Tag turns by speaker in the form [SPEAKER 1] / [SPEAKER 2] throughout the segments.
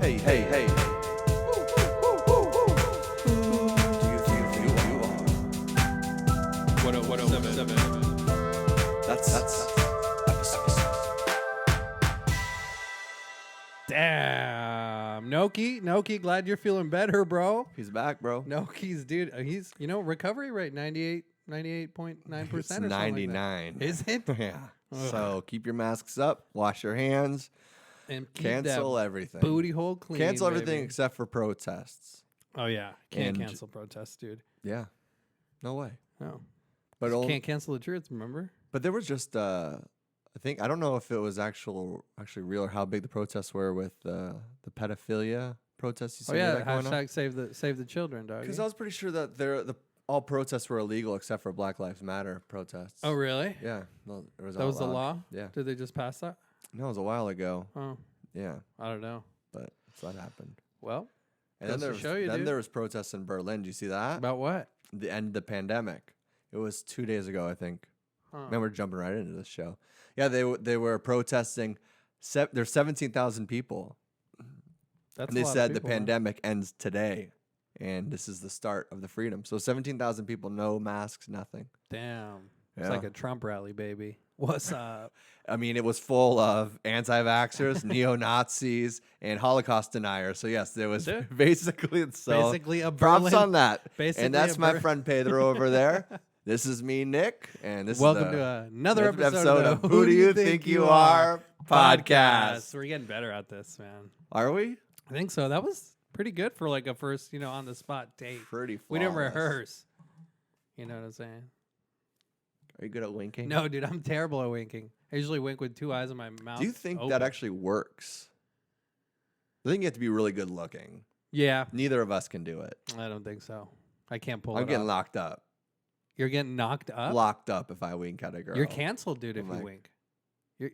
[SPEAKER 1] Hey, hey, hey.
[SPEAKER 2] What up, 7.
[SPEAKER 1] That's
[SPEAKER 2] Damn. Noki, glad you're feeling better, bro.
[SPEAKER 1] he's back, bro.
[SPEAKER 2] Noki's, dude, he's, recovery rate 98.9% or
[SPEAKER 1] It's
[SPEAKER 2] something
[SPEAKER 1] 99.
[SPEAKER 2] like that. Is it?
[SPEAKER 1] Yeah.
[SPEAKER 2] Ugh.
[SPEAKER 1] So keep your masks up, wash your hands,
[SPEAKER 2] And keep
[SPEAKER 1] cancel
[SPEAKER 2] that
[SPEAKER 1] everything.
[SPEAKER 2] booty hole clean.
[SPEAKER 1] Cancel everything
[SPEAKER 2] baby.
[SPEAKER 1] except for protests.
[SPEAKER 2] Oh, yeah. Can't
[SPEAKER 1] And-
[SPEAKER 2] cancel protests, dude.
[SPEAKER 1] Yeah. No way.
[SPEAKER 2] No.
[SPEAKER 1] But
[SPEAKER 2] Can't cancel the truth, remember?
[SPEAKER 1] But there was just I don't know if it was actually real or how big the protests were with the pedophilia protests. You
[SPEAKER 2] Oh,
[SPEAKER 1] see
[SPEAKER 2] yeah.
[SPEAKER 1] that going on?
[SPEAKER 2] Hashtag save the children, dog.
[SPEAKER 1] Because I was pretty sure that all protests were illegal except for Black Lives Matter protests.
[SPEAKER 2] Oh, really?
[SPEAKER 1] Yeah. No, it was
[SPEAKER 2] That was the
[SPEAKER 1] outlawed.
[SPEAKER 2] law?
[SPEAKER 1] Yeah.
[SPEAKER 2] Did they just pass that?
[SPEAKER 1] No, it was a while ago.
[SPEAKER 2] Oh,
[SPEAKER 1] Yeah.
[SPEAKER 2] I don't know.
[SPEAKER 1] But so that happened.
[SPEAKER 2] Well,
[SPEAKER 1] And then
[SPEAKER 2] Goes to
[SPEAKER 1] there was,
[SPEAKER 2] show you, dude.
[SPEAKER 1] there was protests in Berlin. Do you see that?
[SPEAKER 2] about what?
[SPEAKER 1] The end of the pandemic. It was 2 days ago, I think.
[SPEAKER 2] Huh.
[SPEAKER 1] Man, we're jumping right into this show. Yeah, they were protesting. There's 17,000 people.
[SPEAKER 2] That's
[SPEAKER 1] And
[SPEAKER 2] a
[SPEAKER 1] they
[SPEAKER 2] lot of
[SPEAKER 1] said the
[SPEAKER 2] people, man.
[SPEAKER 1] pandemic ends today. And this is the start of the freedom. So 17,000 people, no masks, nothing.
[SPEAKER 2] Damn. It's
[SPEAKER 1] Yeah.
[SPEAKER 2] like a Trump rally, baby. What's up?
[SPEAKER 1] I mean, it was full of anti-vaxxers, neo-Nazis, and Holocaust deniers. So yes, there was
[SPEAKER 2] Dude.
[SPEAKER 1] basically
[SPEAKER 2] Basically a
[SPEAKER 1] props
[SPEAKER 2] Berlin.
[SPEAKER 1] on that.
[SPEAKER 2] Basically
[SPEAKER 1] And that's
[SPEAKER 2] a
[SPEAKER 1] my
[SPEAKER 2] Ber-
[SPEAKER 1] friend Pedro over there. This is me, Nick, and this
[SPEAKER 2] Welcome
[SPEAKER 1] is
[SPEAKER 2] to another episode of
[SPEAKER 1] Who Do You Think You Are podcast.
[SPEAKER 2] We're getting better at this, man.
[SPEAKER 1] Are we?
[SPEAKER 2] I think so. That was pretty good for like a first, on the spot date.
[SPEAKER 1] Pretty
[SPEAKER 2] We didn't
[SPEAKER 1] flawless.
[SPEAKER 2] rehearse. You know what I'm saying?
[SPEAKER 1] Are you good at winking?
[SPEAKER 2] No, dude, I'm terrible at winking. I usually wink with two eyes in my mouth.
[SPEAKER 1] Do you think
[SPEAKER 2] open.
[SPEAKER 1] that actually works? I think you have to be really good looking.
[SPEAKER 2] Yeah,
[SPEAKER 1] Neither of us can do it.
[SPEAKER 2] I don't think so. I can't pull
[SPEAKER 1] I'm
[SPEAKER 2] it
[SPEAKER 1] getting
[SPEAKER 2] off.
[SPEAKER 1] locked up.
[SPEAKER 2] You're getting knocked up?
[SPEAKER 1] Locked up if I wink at a girl.
[SPEAKER 2] You're canceled, dude, if
[SPEAKER 1] I'm
[SPEAKER 2] you
[SPEAKER 1] like-
[SPEAKER 2] wink.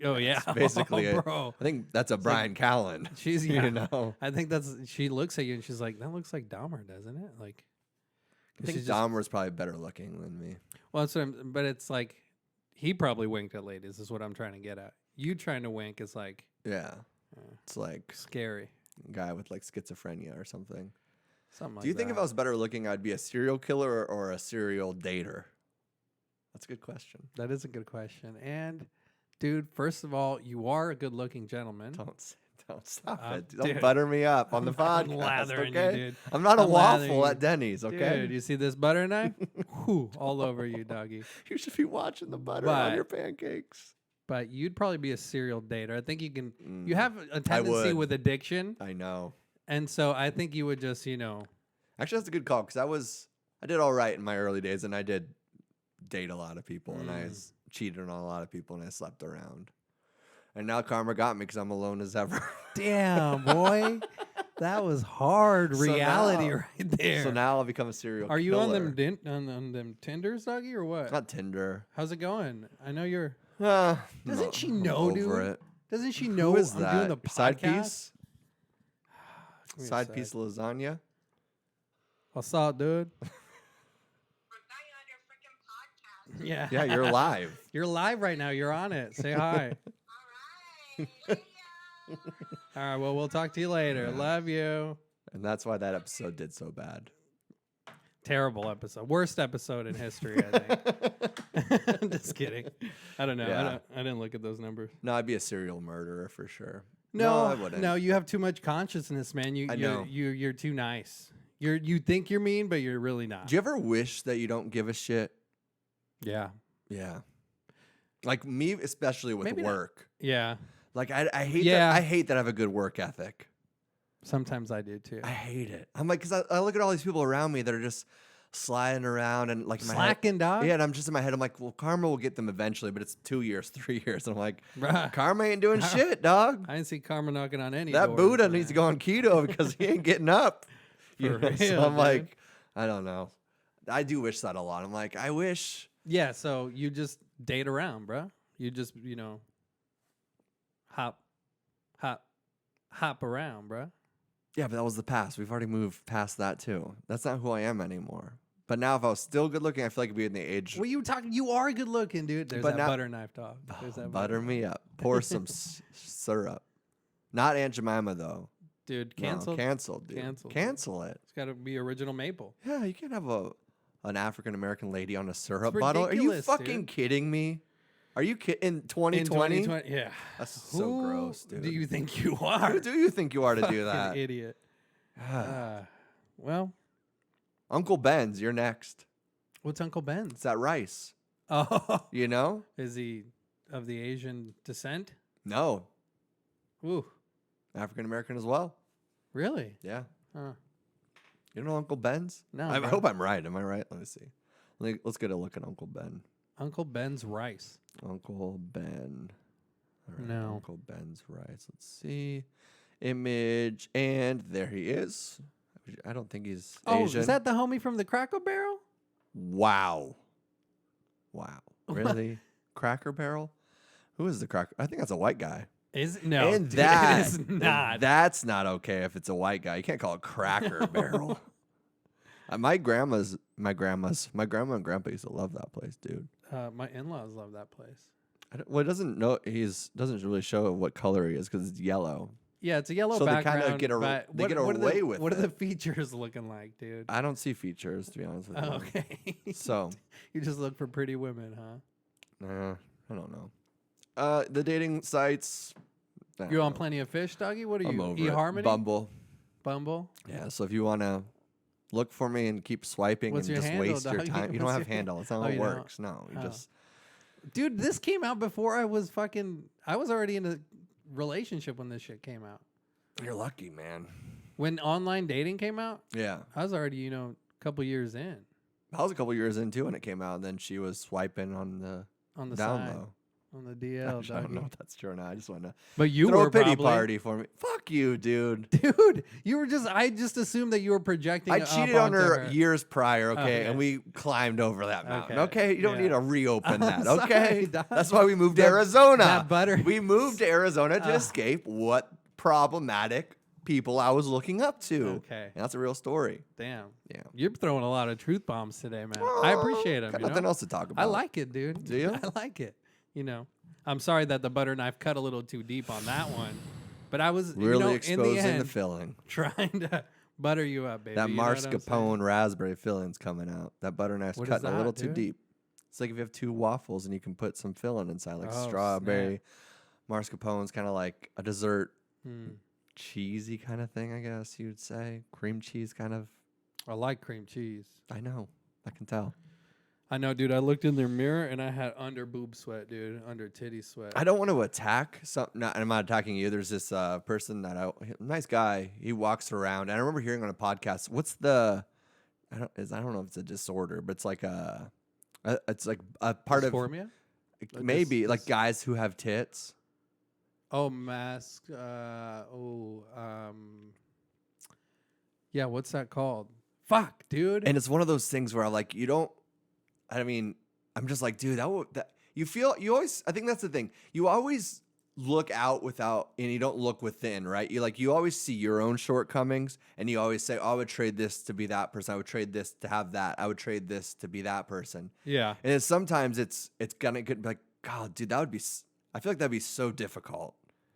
[SPEAKER 2] Oh, yeah.
[SPEAKER 1] That's basically it.
[SPEAKER 2] Bro.
[SPEAKER 1] I think that's a Brian Callen.
[SPEAKER 2] She's,
[SPEAKER 1] You know?
[SPEAKER 2] I think she looks at you and she's like, that looks like Dahmer, doesn't it? Like,
[SPEAKER 1] I think
[SPEAKER 2] she's just-
[SPEAKER 1] Dahmer's probably better looking than me.
[SPEAKER 2] well, that's what but it's like, he probably winked at ladies, is what I'm trying to get at. You trying to wink is like
[SPEAKER 1] Yeah. It's like
[SPEAKER 2] scary.
[SPEAKER 1] a guy with like schizophrenia or something.
[SPEAKER 2] Something like
[SPEAKER 1] Do you think
[SPEAKER 2] that.
[SPEAKER 1] if I was better looking, I'd be a serial killer or a serial dater? That's a good question.
[SPEAKER 2] That is a good question. And, dude, first of all, you are a good looking gentleman.
[SPEAKER 1] Don't stop it.
[SPEAKER 2] dude.
[SPEAKER 1] Don't butter me up on the
[SPEAKER 2] I'm
[SPEAKER 1] podcast,
[SPEAKER 2] lathering you,
[SPEAKER 1] okay?
[SPEAKER 2] dude.
[SPEAKER 1] I'm not a
[SPEAKER 2] I'm lathering
[SPEAKER 1] waffle
[SPEAKER 2] you.
[SPEAKER 1] at Denny's, okay?
[SPEAKER 2] Dude, you see this butter knife? Whew, all over you, doggy.
[SPEAKER 1] You should be watching the butter on
[SPEAKER 2] But-
[SPEAKER 1] your pancakes.
[SPEAKER 2] But you'd probably be a serial dater. I think you can.
[SPEAKER 1] Mm,
[SPEAKER 2] You have a tendency
[SPEAKER 1] would.
[SPEAKER 2] with addiction,
[SPEAKER 1] I know.
[SPEAKER 2] and so I think you would just,
[SPEAKER 1] Actually, that's a good call because I did all right in my early days, and I did date a lot of people, and I cheated on a lot of people, and I slept around. And now karma got me because I'm alone as ever.
[SPEAKER 2] damn boy, that was hard
[SPEAKER 1] So
[SPEAKER 2] reality
[SPEAKER 1] now-
[SPEAKER 2] right there.
[SPEAKER 1] So now I'll become a serial
[SPEAKER 2] Are you
[SPEAKER 1] killer.
[SPEAKER 2] on them Tinders, doggy, or what?
[SPEAKER 1] It's not Tinder.
[SPEAKER 2] How's it going? I know you're.
[SPEAKER 1] Doesn't
[SPEAKER 2] Doesn't she know, dude?
[SPEAKER 1] It.
[SPEAKER 2] Doesn't she
[SPEAKER 1] Who
[SPEAKER 2] know
[SPEAKER 1] is
[SPEAKER 2] I'm
[SPEAKER 1] that?
[SPEAKER 2] doing the
[SPEAKER 1] Your side
[SPEAKER 2] podcast?
[SPEAKER 1] piece?
[SPEAKER 2] Give me a
[SPEAKER 1] Side
[SPEAKER 2] sec.
[SPEAKER 1] piece lasagna?
[SPEAKER 2] What's up, dude? Yeah.
[SPEAKER 1] Yeah, you're live.
[SPEAKER 2] You're live right now. You're on it. Say hi. All right. Well, we'll talk to you later.
[SPEAKER 1] Yeah.
[SPEAKER 2] Love you.
[SPEAKER 1] And that's why that episode did so bad.
[SPEAKER 2] Terrible episode. Worst episode in history, I think. Just kidding. I don't know.
[SPEAKER 1] Yeah.
[SPEAKER 2] I didn't look at those numbers.
[SPEAKER 1] No, I'd be a serial murderer for sure.
[SPEAKER 2] No,
[SPEAKER 1] I wouldn't.
[SPEAKER 2] No, you have too much consciousness, man.
[SPEAKER 1] I know.
[SPEAKER 2] You're too nice. You think you're mean, but you're really not.
[SPEAKER 1] Do you ever wish that you don't give a shit?
[SPEAKER 2] Yeah.
[SPEAKER 1] Yeah. Like me, especially with
[SPEAKER 2] Maybe not.
[SPEAKER 1] work.
[SPEAKER 2] Yeah.
[SPEAKER 1] Like I hate
[SPEAKER 2] Yeah.
[SPEAKER 1] that. I hate that I have a good work ethic.
[SPEAKER 2] Sometimes I do too.
[SPEAKER 1] I hate it. I'm like, because I look at all these people around me that are just sliding around and like in my head,
[SPEAKER 2] Slacking, dog.
[SPEAKER 1] yeah, and I'm just in my head. I'm like, well, karma will get them eventually, but it's 2 years, 3 years. And I'm like,
[SPEAKER 2] Bruh.
[SPEAKER 1] karma ain't doing shit, dog.
[SPEAKER 2] I didn't see karma knocking on any
[SPEAKER 1] That
[SPEAKER 2] doors,
[SPEAKER 1] Buddha
[SPEAKER 2] man.
[SPEAKER 1] needs to go on keto because he ain't getting up.
[SPEAKER 2] For
[SPEAKER 1] So
[SPEAKER 2] real,
[SPEAKER 1] I'm
[SPEAKER 2] dude.
[SPEAKER 1] like, I don't know. I do wish that a lot. I'm like, I wish.
[SPEAKER 2] Yeah, so you just date around, bro. You just, hop around, bro.
[SPEAKER 1] Yeah, but that was the past. We've already moved past that too. That's not who I am anymore. But now, if I was still good looking, I feel like I'd be in the age.
[SPEAKER 2] What are you talking? You are good looking, dude. There's
[SPEAKER 1] But
[SPEAKER 2] that
[SPEAKER 1] now-
[SPEAKER 2] butter knife, dog. There's that
[SPEAKER 1] Butter me up. Pour some syrup. Not Aunt Jemima though.
[SPEAKER 2] dude. Canceled.
[SPEAKER 1] No, canceled, dude.
[SPEAKER 2] Canceled.
[SPEAKER 1] Cancel it.
[SPEAKER 2] It's got to be original maple.
[SPEAKER 1] Yeah, you can't have an African American lady on a syrup bottle. Are you
[SPEAKER 2] ridiculous,
[SPEAKER 1] fucking
[SPEAKER 2] dude.
[SPEAKER 1] kidding me? Are you kidding? In
[SPEAKER 2] In
[SPEAKER 1] 2020?
[SPEAKER 2] 2020, yeah.
[SPEAKER 1] That's so gross, dude.
[SPEAKER 2] Do you think you are?
[SPEAKER 1] Who do you think you are to do
[SPEAKER 2] Fucking
[SPEAKER 1] that?
[SPEAKER 2] idiot. Well,
[SPEAKER 1] Uncle Ben's, you're next.
[SPEAKER 2] what's Uncle Ben's?
[SPEAKER 1] It's that rice.
[SPEAKER 2] Oh,
[SPEAKER 1] You know?
[SPEAKER 2] is he of the Asian descent?
[SPEAKER 1] No.
[SPEAKER 2] Ooh,
[SPEAKER 1] African American as well.
[SPEAKER 2] really?
[SPEAKER 1] Yeah.
[SPEAKER 2] Huh.
[SPEAKER 1] You don't know Uncle Ben's?
[SPEAKER 2] No,
[SPEAKER 1] I
[SPEAKER 2] bro.
[SPEAKER 1] hope I'm right. Am I right? Let me see. Let's get a look at Uncle Ben.
[SPEAKER 2] Uncle Ben's rice.
[SPEAKER 1] Uncle Ben. All right,
[SPEAKER 2] No.
[SPEAKER 1] Uncle Ben's rice. Let's see. Image. And there he is. I don't think he's Asian.
[SPEAKER 2] Is that the homie from the Cracker Barrel?
[SPEAKER 1] Wow. Wow. Really? Cracker Barrel? Who is the Cracker? I think that's a white guy.
[SPEAKER 2] Is no?
[SPEAKER 1] And
[SPEAKER 2] dude,
[SPEAKER 1] that
[SPEAKER 2] it is not.
[SPEAKER 1] That's not okay if it's a white guy. You can't call it Cracker Barrel. My grandma and grandpa used to love that place, dude.
[SPEAKER 2] My in-laws love that place.
[SPEAKER 1] It doesn't really show what color he is because it's yellow.
[SPEAKER 2] Yeah, it's a yellow
[SPEAKER 1] So they
[SPEAKER 2] background.
[SPEAKER 1] kinda get away with
[SPEAKER 2] What are the
[SPEAKER 1] it.
[SPEAKER 2] features looking like, dude?
[SPEAKER 1] I don't see features, to be honest with you.
[SPEAKER 2] Oh, okay.
[SPEAKER 1] So,
[SPEAKER 2] You just look for pretty women, huh?
[SPEAKER 1] I don't know. The dating sites. I
[SPEAKER 2] You
[SPEAKER 1] don't
[SPEAKER 2] on
[SPEAKER 1] know.
[SPEAKER 2] Plenty of Fish, doggy? What are
[SPEAKER 1] I'm
[SPEAKER 2] you?
[SPEAKER 1] over it.
[SPEAKER 2] eHarmony?
[SPEAKER 1] Bumble.
[SPEAKER 2] Bumble?
[SPEAKER 1] Yeah, so if you want to look for me and keep swiping
[SPEAKER 2] What's
[SPEAKER 1] and
[SPEAKER 2] your
[SPEAKER 1] just
[SPEAKER 2] handle,
[SPEAKER 1] waste your
[SPEAKER 2] dog?
[SPEAKER 1] time, you don't
[SPEAKER 2] What's
[SPEAKER 1] have
[SPEAKER 2] your
[SPEAKER 1] handle. That's not
[SPEAKER 2] Oh,
[SPEAKER 1] how it
[SPEAKER 2] you don't?
[SPEAKER 1] works. No, you
[SPEAKER 2] Oh.
[SPEAKER 1] just.
[SPEAKER 2] Dude, this came out before I was already in a relationship when this shit came out.
[SPEAKER 1] You're lucky, man.
[SPEAKER 2] When online dating came out,
[SPEAKER 1] Yeah.
[SPEAKER 2] I was already, a couple years in
[SPEAKER 1] I was a couple years in too when it came out, and then she was swiping on the
[SPEAKER 2] on the
[SPEAKER 1] down
[SPEAKER 2] side,
[SPEAKER 1] low.
[SPEAKER 2] on the DL,
[SPEAKER 1] Actually, I don't know
[SPEAKER 2] doggy.
[SPEAKER 1] if that's true or not. I just want to
[SPEAKER 2] But you
[SPEAKER 1] throw
[SPEAKER 2] were
[SPEAKER 1] a pity
[SPEAKER 2] probably,
[SPEAKER 1] party for me. Fuck you, dude.
[SPEAKER 2] dude. I just assumed that you were projecting.
[SPEAKER 1] I
[SPEAKER 2] it
[SPEAKER 1] cheated
[SPEAKER 2] up
[SPEAKER 1] on
[SPEAKER 2] onto
[SPEAKER 1] her years prior, okay,
[SPEAKER 2] Okay.
[SPEAKER 1] and we climbed over that mountain.
[SPEAKER 2] Okay,
[SPEAKER 1] Okay, you don't
[SPEAKER 2] yeah.
[SPEAKER 1] need to reopen
[SPEAKER 2] I'm
[SPEAKER 1] that. Okay,
[SPEAKER 2] sorry, dog.
[SPEAKER 1] that's why we moved to
[SPEAKER 2] That-
[SPEAKER 1] Arizona.
[SPEAKER 2] that butter-
[SPEAKER 1] We moved to Arizona to
[SPEAKER 2] Ugh.
[SPEAKER 1] escape what problematic people I was looking up to.
[SPEAKER 2] Okay.
[SPEAKER 1] And that's a real story.
[SPEAKER 2] Damn.
[SPEAKER 1] Yeah.
[SPEAKER 2] You're throwing a lot of truth bombs today, man. I appreciate them.
[SPEAKER 1] Got nothing else to talk about.
[SPEAKER 2] I like it, dude.
[SPEAKER 1] Do you?
[SPEAKER 2] I like it. I'm sorry that the butter knife cut a little too deep on that one, but I was
[SPEAKER 1] Really
[SPEAKER 2] in
[SPEAKER 1] exposing
[SPEAKER 2] the
[SPEAKER 1] the
[SPEAKER 2] end
[SPEAKER 1] filling.
[SPEAKER 2] trying to butter you up, baby.
[SPEAKER 1] That
[SPEAKER 2] you know what I'm saying?
[SPEAKER 1] mascarpone raspberry filling's coming out. That butter knife's
[SPEAKER 2] What is
[SPEAKER 1] cutting a little
[SPEAKER 2] that,
[SPEAKER 1] too
[SPEAKER 2] dude?
[SPEAKER 1] deep. It's like if you have two waffles and you can put some filling inside, like
[SPEAKER 2] Oh,
[SPEAKER 1] strawberry. Mascarpone's kind of like a dessert,
[SPEAKER 2] Hmm.
[SPEAKER 1] cheesy kind of thing, I guess you'd say. Cream cheese kind of.
[SPEAKER 2] I like cream cheese.
[SPEAKER 1] I know. I can tell.
[SPEAKER 2] I know, dude. I looked in their mirror and I had under boob sweat, dude. Under titty sweat.
[SPEAKER 1] I don't want to attack I'm not attacking you. There's this person nice guy. He walks around, and I remember hearing on a podcast. What's the? I don't know if it's a disorder, but it's like it's like a part
[SPEAKER 2] Dysphoria?
[SPEAKER 1] of maybe like guys who have tits.
[SPEAKER 2] Oh, mask. Yeah, what's that called? Fuck, dude.
[SPEAKER 1] And it's one of those things where like you don't. I mean, I'm just like, dude, you always. I think that's the thing. You always look out and you don't look within, right? You always see your own shortcomings, and you always say, oh, I would trade this to be that person. I would trade this to have that. I would trade this to be that person.
[SPEAKER 2] Yeah.
[SPEAKER 1] And sometimes it's gonna get like, God, dude, I feel like that'd be so difficult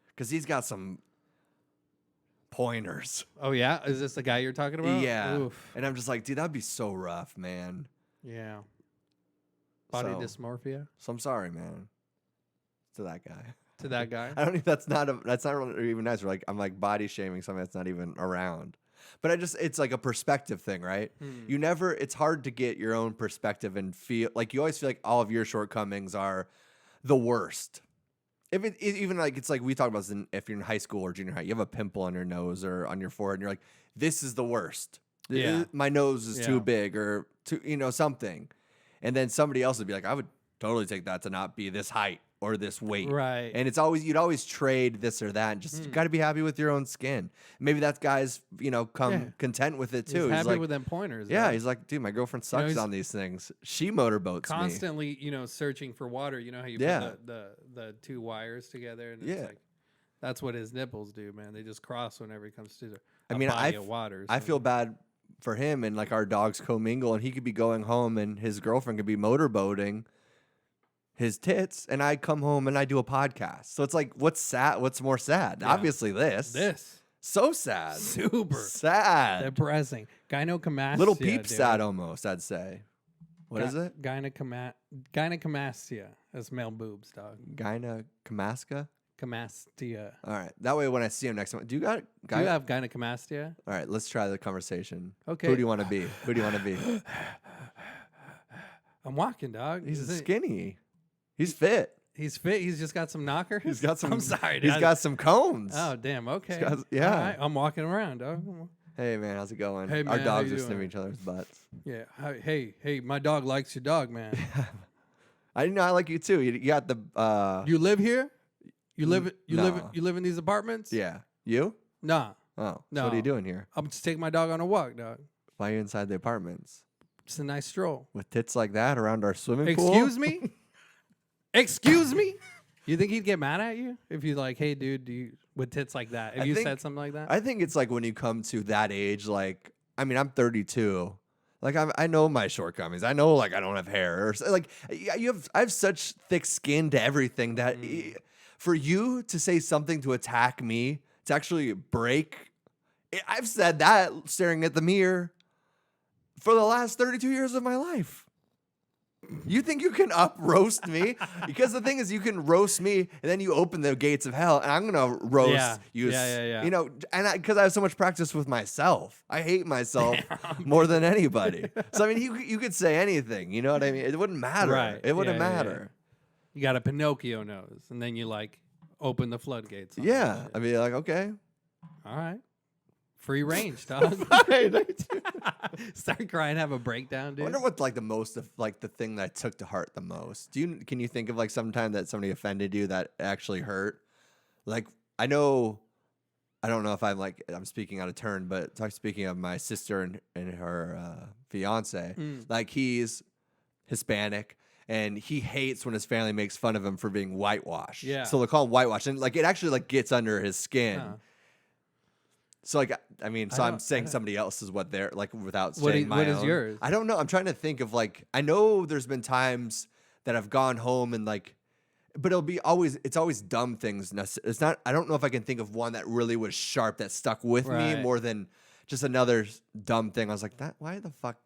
[SPEAKER 1] because he's got some pointers.
[SPEAKER 2] Oh, yeah? Is this the guy you're talking about?
[SPEAKER 1] Yeah.
[SPEAKER 2] Oof.
[SPEAKER 1] And I'm just like, dude, that'd be so rough, man.
[SPEAKER 2] Yeah. Body
[SPEAKER 1] So-
[SPEAKER 2] dysmorphia
[SPEAKER 1] So I'm sorry, man. To that guy.
[SPEAKER 2] to that guy.
[SPEAKER 1] I don't even. That's not really even nice. I'm like body shaming something that's not even around. But it's like a perspective thing, right?
[SPEAKER 2] Hmm.
[SPEAKER 1] It's hard to get your own perspective and feel like you always feel like all of your shortcomings are the worst. Even like it's like we talk about this if you're in high school or junior high, you have a pimple on your nose or on your forehead, and you're like, this is the worst.
[SPEAKER 2] Yeah.
[SPEAKER 1] My nose is
[SPEAKER 2] Yeah.
[SPEAKER 1] too big or too, something. And then somebody else would be like, I would totally take that to not be this height or this weight.
[SPEAKER 2] Right.
[SPEAKER 1] And you'd always trade this or that and just you got to be happy with your own skin. Maybe that guy's, content with it too.
[SPEAKER 2] He's happy
[SPEAKER 1] like,
[SPEAKER 2] with them pointers.
[SPEAKER 1] yeah,
[SPEAKER 2] though.
[SPEAKER 1] he's like, dude, my girlfriend sucks
[SPEAKER 2] he's
[SPEAKER 1] on these things. She motorboats me.
[SPEAKER 2] constantly, searching for water. You know how you
[SPEAKER 1] Yeah.
[SPEAKER 2] put the two wires together, and
[SPEAKER 1] Yeah.
[SPEAKER 2] it's like that's what his nipples do, man. They just cross whenever he comes to
[SPEAKER 1] I
[SPEAKER 2] a
[SPEAKER 1] mean,
[SPEAKER 2] body of water.
[SPEAKER 1] I
[SPEAKER 2] so-
[SPEAKER 1] feel bad for him and like our dogs commingle and he could be going home and his girlfriend could be motorboating his tits and I come home and I do a podcast. So it's like, what's sad? What's more sad?
[SPEAKER 2] Yeah.
[SPEAKER 1] Obviously this.
[SPEAKER 2] this.
[SPEAKER 1] So sad.
[SPEAKER 2] Super
[SPEAKER 1] sad.
[SPEAKER 2] depressing. Gynecomastia.
[SPEAKER 1] Little peep
[SPEAKER 2] dude.
[SPEAKER 1] sad almost, I'd say. What is it?
[SPEAKER 2] Gynecomastia. That's male boobs, dog.
[SPEAKER 1] Gynecomastia?
[SPEAKER 2] Comastia.
[SPEAKER 1] All right. That way when I see him next time. Do you
[SPEAKER 2] Do you have gynecomastia?
[SPEAKER 1] All right, let's try the conversation.
[SPEAKER 2] Okay.
[SPEAKER 1] Who do you want to be? Who do you want to be?
[SPEAKER 2] I'm walking, dog.
[SPEAKER 1] He's skinny. He's fit.
[SPEAKER 2] He's fit. He's just got some knockers.
[SPEAKER 1] He's got some.
[SPEAKER 2] I'm sorry.
[SPEAKER 1] He's got some cones.
[SPEAKER 2] Oh damn. Okay.
[SPEAKER 1] Yeah.
[SPEAKER 2] All right, I'm walking around, dog.
[SPEAKER 1] Hey man, how's it going?
[SPEAKER 2] Hey,
[SPEAKER 1] Our
[SPEAKER 2] man,
[SPEAKER 1] dogs
[SPEAKER 2] how
[SPEAKER 1] are
[SPEAKER 2] you
[SPEAKER 1] sniffing
[SPEAKER 2] doing?
[SPEAKER 1] each other's butts.
[SPEAKER 2] Yeah. Hey. My dog likes your dog, man.
[SPEAKER 1] I know I like you too. You got the.
[SPEAKER 2] You live here? You live
[SPEAKER 1] no.
[SPEAKER 2] in these apartments?
[SPEAKER 1] Yeah. You?
[SPEAKER 2] Nah.
[SPEAKER 1] Oh.
[SPEAKER 2] No.
[SPEAKER 1] So what are you doing here?
[SPEAKER 2] I'm just taking my dog on a walk, dog.
[SPEAKER 1] Why are you inside the apartments?
[SPEAKER 2] It's a nice stroll.
[SPEAKER 1] With tits like that around our swimming pool?
[SPEAKER 2] Excuse me? Excuse me? You think he'd get mad at you if you like, hey, dude, with tits like that? If you said something like that?
[SPEAKER 1] I think it's like when you come to that age, like, I mean, I'm 32. Like, I know my shortcomings. I know, like, I don't have hair. Or, like, I have such thick skin to everything that for you to say something to attack me, to actually break, I've said that staring at the mirror for the last 32 years of my life. You think you can roast me? Because the thing is, you can roast me, and then you open the gates of hell, and I'm gonna roast you.
[SPEAKER 2] Yeah.
[SPEAKER 1] You know, and because I have so much practice with myself, I hate myself more than anybody. So I mean, you could say anything. You know what I mean? It wouldn't matter.
[SPEAKER 2] Right.
[SPEAKER 1] It wouldn't
[SPEAKER 2] Yeah.
[SPEAKER 1] matter.
[SPEAKER 2] You got a Pinocchio nose, and then you like open the floodgates.
[SPEAKER 1] Yeah. I'd be like, okay.
[SPEAKER 2] All right. Free range, dog.
[SPEAKER 1] Fine.
[SPEAKER 2] Start crying, have a breakdown,
[SPEAKER 1] I
[SPEAKER 2] dude.
[SPEAKER 1] wonder what like the most of like the thing that I took to heart the most. Can you think of like some time that somebody offended you that actually hurt? Like I don't know if I'm speaking out of turn, but speaking of my sister and her fiance, like he's Hispanic and he hates when his family makes fun of him for being whitewashed.
[SPEAKER 2] Yeah.
[SPEAKER 1] So they call him whitewashed, and like it actually like gets under his skin.
[SPEAKER 2] Huh.
[SPEAKER 1] So like I mean, so I'm saying somebody else is what they're like without saying my
[SPEAKER 2] what
[SPEAKER 1] own.
[SPEAKER 2] is yours?
[SPEAKER 1] I don't know. I'm trying to think of like I know there's been times that I've gone home and like, but it's always dumb things. It's not. I don't know if I can think of one that really was sharp that stuck with me more than just another dumb thing. I was like, why the fuck?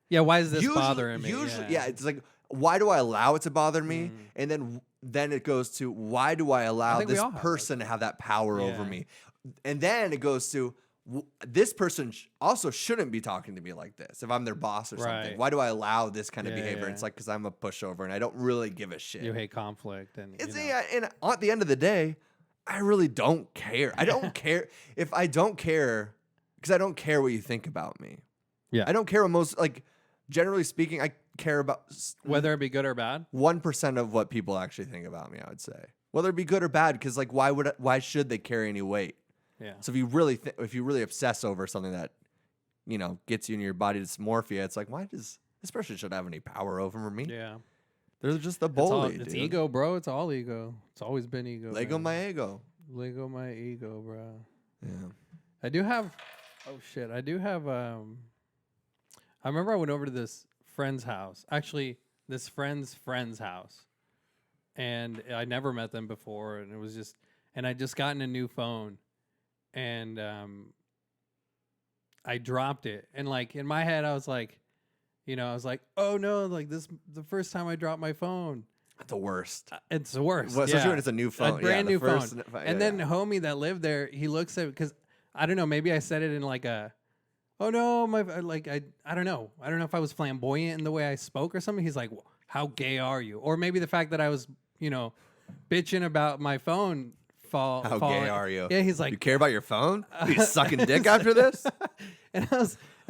[SPEAKER 2] Yeah, why is this bothering me?
[SPEAKER 1] Usually, yeah, it's like why do I allow it to bother me? And then it goes to why do I allow this person to have that power over me? And then it goes to this person also shouldn't be talking to me like this if I'm their boss or something. Why do I allow this kind of behavior? It's like because I'm a pushover and I don't really give a shit.
[SPEAKER 2] You hate conflict, and
[SPEAKER 1] and at the end of the day, I really don't care. I don't care if I don't care because I don't care what you think about me.
[SPEAKER 2] Yeah,
[SPEAKER 1] I don't care what most like. Generally speaking, I care about
[SPEAKER 2] whether it be good or bad.
[SPEAKER 1] 1% of what people actually think about me. I would say whether it be good or bad, because like why should they carry any weight?
[SPEAKER 2] Yeah.
[SPEAKER 1] So if you really obsess over something that, you know, gets you in your body dysmorphia, it's like, why does this person should have any power over me?
[SPEAKER 2] Yeah.
[SPEAKER 1] They're just a bully.
[SPEAKER 2] It's ego, bro. It's all ego. It's always been ego.
[SPEAKER 1] Lego my ego.
[SPEAKER 2] Lego my ego, bro.
[SPEAKER 1] Yeah.
[SPEAKER 2] I do have. Oh shit! I do have. I remember I went over to this friend's house. Actually, this friend's house, and I never met them before, and it was just. And I just gotten a new phone. And I dropped it, and like in my head, I was like, oh no, like this the first time I dropped my phone.
[SPEAKER 1] The worst.
[SPEAKER 2] It's the worst.
[SPEAKER 1] Well, especially when it's a new phone,
[SPEAKER 2] a brand new phone. And then
[SPEAKER 1] yeah.
[SPEAKER 2] homie that lived there, he looks at because I don't know, maybe I said it in like a, oh no, I don't know if I was flamboyant in the way I spoke or something. He's like, how gay are you? Or maybe the fact that I was, bitching about my phone. How
[SPEAKER 1] gay are you?
[SPEAKER 2] Yeah, he's like,
[SPEAKER 1] you care about your phone? Are you sucking dick after this?
[SPEAKER 2] And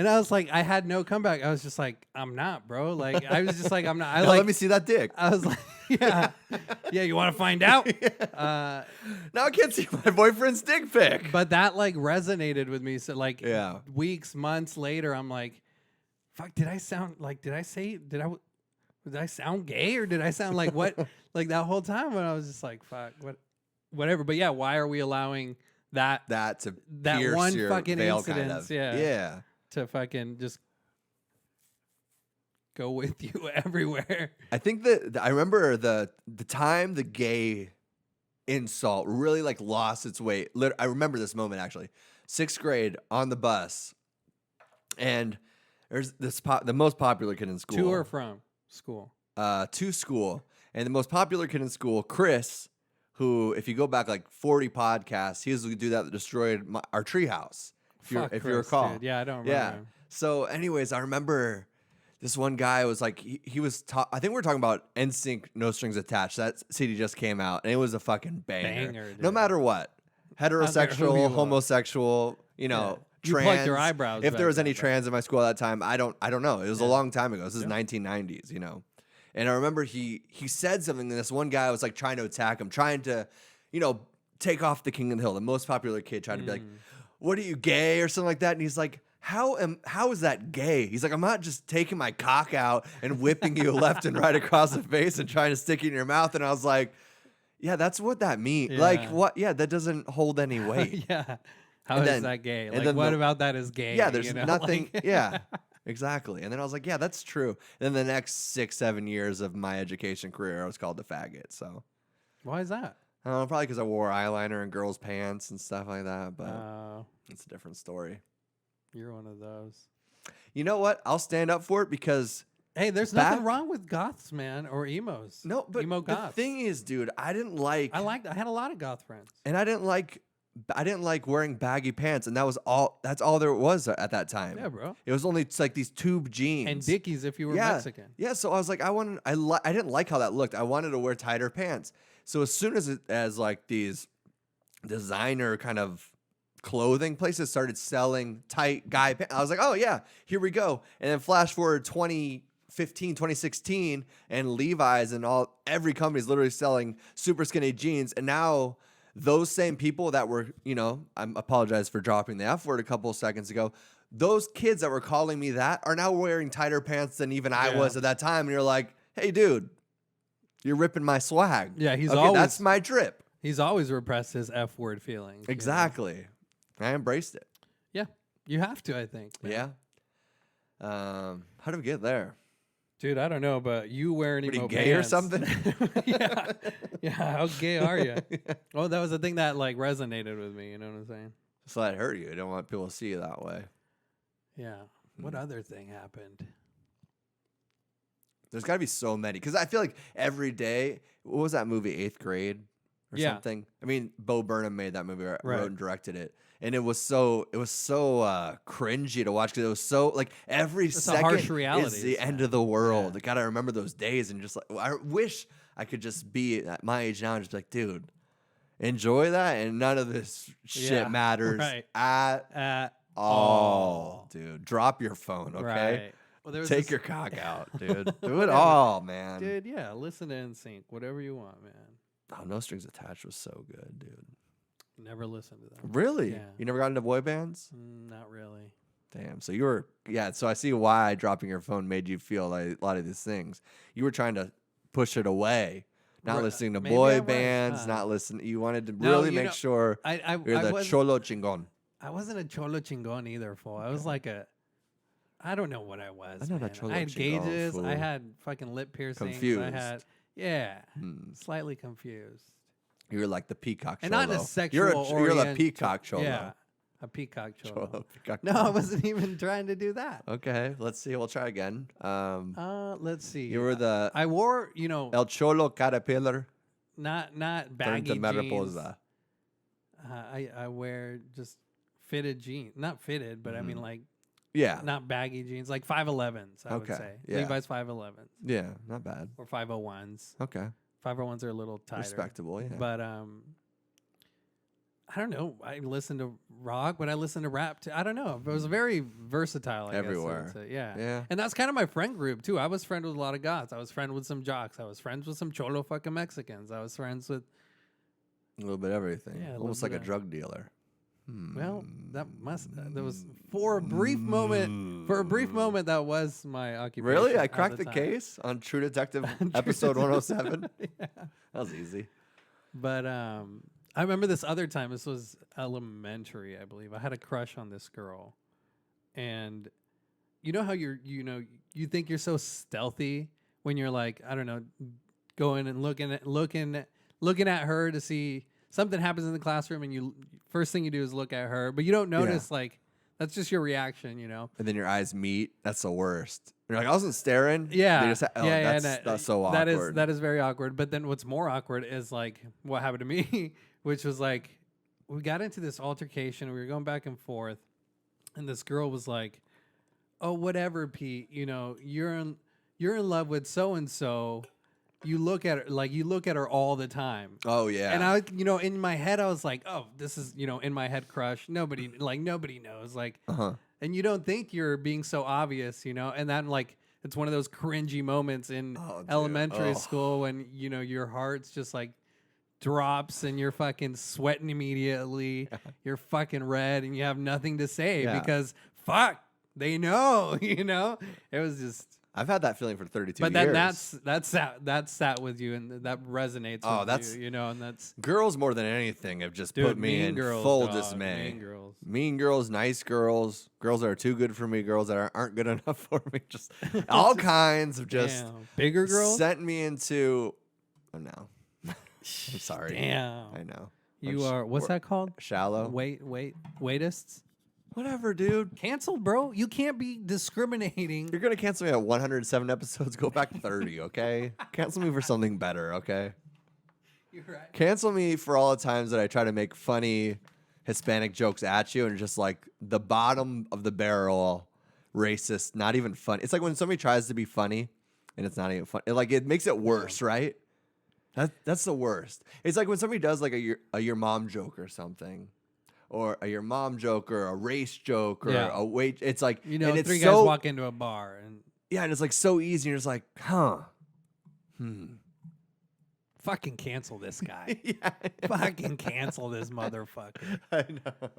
[SPEAKER 2] I was like, I had no comeback. I was just like, I'm not, bro. Like, I was just like, I'm not.
[SPEAKER 1] Let me see that dick.
[SPEAKER 2] I was like, yeah. You want to find out?
[SPEAKER 1] Now I can't see my boyfriend's dick pic.
[SPEAKER 2] But that like resonated with me. So like, weeks, months later, I'm like, fuck. Did I sound gay or did I sound like what? Like that whole time when I was just like, fuck, what? Whatever, but yeah, why are we allowing that
[SPEAKER 1] to pierce
[SPEAKER 2] one
[SPEAKER 1] your
[SPEAKER 2] fucking
[SPEAKER 1] veil,
[SPEAKER 2] incident?
[SPEAKER 1] kind of. Yeah,
[SPEAKER 2] to fucking just go with you everywhere.
[SPEAKER 1] I think that I remember the time the gay insult really like lost its way. I remember this moment actually. 6th grade on the bus, and there's the most popular kid in school.
[SPEAKER 2] To or from school?
[SPEAKER 1] To school, and the most popular kid in school, Chris, who, if you go back like 40 podcasts, he was the dude that destroyed our treehouse. If you recall,
[SPEAKER 2] dude. Yeah, I don't remember.
[SPEAKER 1] yeah.
[SPEAKER 2] Him.
[SPEAKER 1] So, anyways, I remember this one guy was like, he was. I think we were talking about NSYNC, No Strings Attached. That CD just came out, and it was a fucking banger. No matter what, heterosexual, homosexual, you know,
[SPEAKER 2] you
[SPEAKER 1] trans.
[SPEAKER 2] plucked your eyebrows.
[SPEAKER 1] If there was any trans in my school at that time, I don't know. It was a long time ago. This is 1990s, you know. And I remember he said something, and this one guy was like trying to attack him, trying to, you know, take off the king of the hill, the most popular kid, trying to be like, "What are you, gay?" or something like that. And he's like, how is that gay? He's like, I'm not just taking my cock out and whipping you left and right across the face and trying to stick it in your mouth. And I was like, yeah, that's what that means.
[SPEAKER 2] Yeah.
[SPEAKER 1] Like, what? Yeah, that doesn't hold any weight.
[SPEAKER 2] Yeah. How is that gay? Like, what about that is gay?
[SPEAKER 1] Yeah, there's
[SPEAKER 2] you know?
[SPEAKER 1] nothing. Yeah, exactly. And then I was like, yeah, that's true. And then the next 6-7 years of my education career, I was called the faggot. So
[SPEAKER 2] why is that?
[SPEAKER 1] I don't know, probably because I wore eyeliner and girls' pants and stuff like that. But it's a different story.
[SPEAKER 2] You're one of those.
[SPEAKER 1] You know what? I'll stand up for it because
[SPEAKER 2] hey, there's nothing wrong with goths, man, or emos.
[SPEAKER 1] No, but
[SPEAKER 2] emo
[SPEAKER 1] the
[SPEAKER 2] goths.
[SPEAKER 1] thing is, dude, I had
[SPEAKER 2] a lot of goth friends.
[SPEAKER 1] And I didn't like wearing baggy pants, and that's all there was at that time.
[SPEAKER 2] Yeah, bro.
[SPEAKER 1] It was only like these tube jeans
[SPEAKER 2] and Dickies if you were Mexican.
[SPEAKER 1] Yeah, so I was like, I didn't like how that looked. I wanted to wear tighter pants. So as soon as like these designer kind of clothing places started selling tight guy pants, I was like, oh yeah, here we go. And then flash forward 2015, 2016, and Levi's and every company is literally selling super skinny jeans. And now those same people that were, you know, I apologize for dropping the F word a couple of seconds ago. Those kids that were calling me that are now wearing tighter pants than even I was at that time. And you're like, hey, dude, you're ripping my swag.
[SPEAKER 2] Yeah,
[SPEAKER 1] that's my drip.
[SPEAKER 2] He's always repressed his F word feelings.
[SPEAKER 1] Exactly. You know? I embraced it.
[SPEAKER 2] Yeah, you have to, I think. Man.
[SPEAKER 1] Yeah. How did we get there?
[SPEAKER 2] Dude, I don't know, but you wearing emo
[SPEAKER 1] gay
[SPEAKER 2] pants.
[SPEAKER 1] or something?
[SPEAKER 2] Yeah. How gay are you? Oh, that was the thing that like resonated with me. You know what I'm saying?
[SPEAKER 1] Just let it hurt you. I don't want people to see you that way.
[SPEAKER 2] Yeah. What other thing happened?
[SPEAKER 1] There's got to be so many. Because I feel like every day, what was that movie, 8th Grade or something? I mean, Bo Burnham made that movie, wrote and directed it. And it was so cringy to watch because it was so like every second is the end of the world. I gotta remember those days and just like I wish I could just be at my age now and just be like, dude, enjoy that and none of this shit matters at all, dude. Drop your phone, okay?
[SPEAKER 2] Right. Well,
[SPEAKER 1] take your cock out, dude. Do it all, man.
[SPEAKER 2] Dude, yeah. Listen to NSYNC, whatever you want, man.
[SPEAKER 1] Oh, No Strings Attached was so good, dude.
[SPEAKER 2] Never listened to them.
[SPEAKER 1] Really?
[SPEAKER 2] Yeah.
[SPEAKER 1] You never got into boy bands?
[SPEAKER 2] Not really.
[SPEAKER 1] Damn. So you were, so I see why dropping your phone made you feel like a lot of these things. You were trying to push it away, not listening to boy bands, not listening. You wanted to really make sure you're the cholo chingon.
[SPEAKER 2] I wasn't a cholo chingon either, fool. I was like I don't know what I was.
[SPEAKER 1] I'm not a cholo
[SPEAKER 2] I had
[SPEAKER 1] chingon,
[SPEAKER 2] gauges.
[SPEAKER 1] fool.
[SPEAKER 2] I had fucking lip piercings.
[SPEAKER 1] Confused.
[SPEAKER 2] I had, slightly confused.
[SPEAKER 1] You're like the peacock cholo.
[SPEAKER 2] And not in a sexual
[SPEAKER 1] You're the peacock cholo.
[SPEAKER 2] Yeah, a peacock cholo.
[SPEAKER 1] Peacock
[SPEAKER 2] no, I wasn't even trying to do that.
[SPEAKER 1] Okay, let's see. We'll try again.
[SPEAKER 2] Let's see.
[SPEAKER 1] You were
[SPEAKER 2] I wore,
[SPEAKER 1] El Cholo Caterpillar.
[SPEAKER 2] Not baggy jeans.
[SPEAKER 1] Mariposa.
[SPEAKER 2] I wear just fitted jeans. Not fitted, but I mean like not baggy jeans, like 511s, I would say.
[SPEAKER 1] Yeah.
[SPEAKER 2] Levi's 511s.
[SPEAKER 1] Yeah, not bad.
[SPEAKER 2] Or 501s.
[SPEAKER 1] Okay.
[SPEAKER 2] 501s are a little tighter.
[SPEAKER 1] Respectable, yeah.
[SPEAKER 2] But I don't know. I listened to rock, but I listened to rap too. I don't know. It was very versatile, I
[SPEAKER 1] everywhere.
[SPEAKER 2] guess. Yeah.
[SPEAKER 1] Yeah.
[SPEAKER 2] And that's kind of my friend group too. I was friends with a lot of goths. I was friends with some jocks. I was friends with some cholo fucking Mexicans. I was friends with
[SPEAKER 1] a little bit of everything.
[SPEAKER 2] Yeah,
[SPEAKER 1] almost like a drug dealer.
[SPEAKER 2] Well, that was for a brief moment. For a brief moment, that was my occupation.
[SPEAKER 1] Really, I cracked the case on True Detective episode 107. Yeah. That was easy.
[SPEAKER 2] But I remember this other time. This was elementary, I believe. I had a crush on this girl, and you know how you think you're so stealthy when you're like, I don't know, going and looking looking at her to see something happens in the classroom, and you first thing you do is look at her, but you don't notice like that's just your reaction, you know.
[SPEAKER 1] And then your eyes meet. That's the worst. You're like, I wasn't staring.
[SPEAKER 2] Yeah,
[SPEAKER 1] They just that's so awkward.
[SPEAKER 2] That is very awkward. But then what's more awkward is like what happened to me, which was like we got into this altercation. We were going back and forth, and this girl was like, "Oh, whatever, Pete. You know, you're in love with so and so. You look at her all the time."
[SPEAKER 1] Oh yeah.
[SPEAKER 2] And I, you know, in my head, I was like, "Oh, this is, you know, in my head crush. Nobody knows, like." And you don't think you're being so obvious, you know? And then, like, it's one of those cringy moments in elementary school when, you know, your heart's just, like, drops and you're fucking sweating immediately. You're fucking red and you have nothing to say because, fuck, they know, you know? It was just...
[SPEAKER 1] I've had that feeling for 32
[SPEAKER 2] but
[SPEAKER 1] years.
[SPEAKER 2] But that's sat with you, and that resonates with you, you know, and that's...
[SPEAKER 1] Girls more than anything have just put me in full dismay. Mean girls, nice girls, girls that are too good for me, girls that aren't good enough for me, just all kinds of just...
[SPEAKER 2] Bigger girls?
[SPEAKER 1] Sent me into... Oh, no. I'm sorry.
[SPEAKER 2] Damn.
[SPEAKER 1] I know.
[SPEAKER 2] You are... What's that called?
[SPEAKER 1] Shallow.
[SPEAKER 2] Waitists?
[SPEAKER 1] Whatever, dude.
[SPEAKER 2] Canceled, bro. You can't be discriminating.
[SPEAKER 1] You're going to cancel me at 107 episodes. Go back 30, okay? Cancel me for something better, okay?
[SPEAKER 2] You're right.
[SPEAKER 1] Cancel me for all the times that I try to make funny Hispanic jokes at you and just like the bottom of the barrel, racist, not even funny. It's like when somebody tries to be funny and it's not even funny. It makes it worse, right? That's the worst. It's like when somebody does like a your mom joke or something. Or your mom joke, or a race joke, or a weight. It's like,
[SPEAKER 2] you know,
[SPEAKER 1] and it's
[SPEAKER 2] three guys walk into a bar, and
[SPEAKER 1] and it's like so easy. And you're just like,
[SPEAKER 2] fucking cancel this guy. Fucking cancel this motherfucker.
[SPEAKER 1] I know.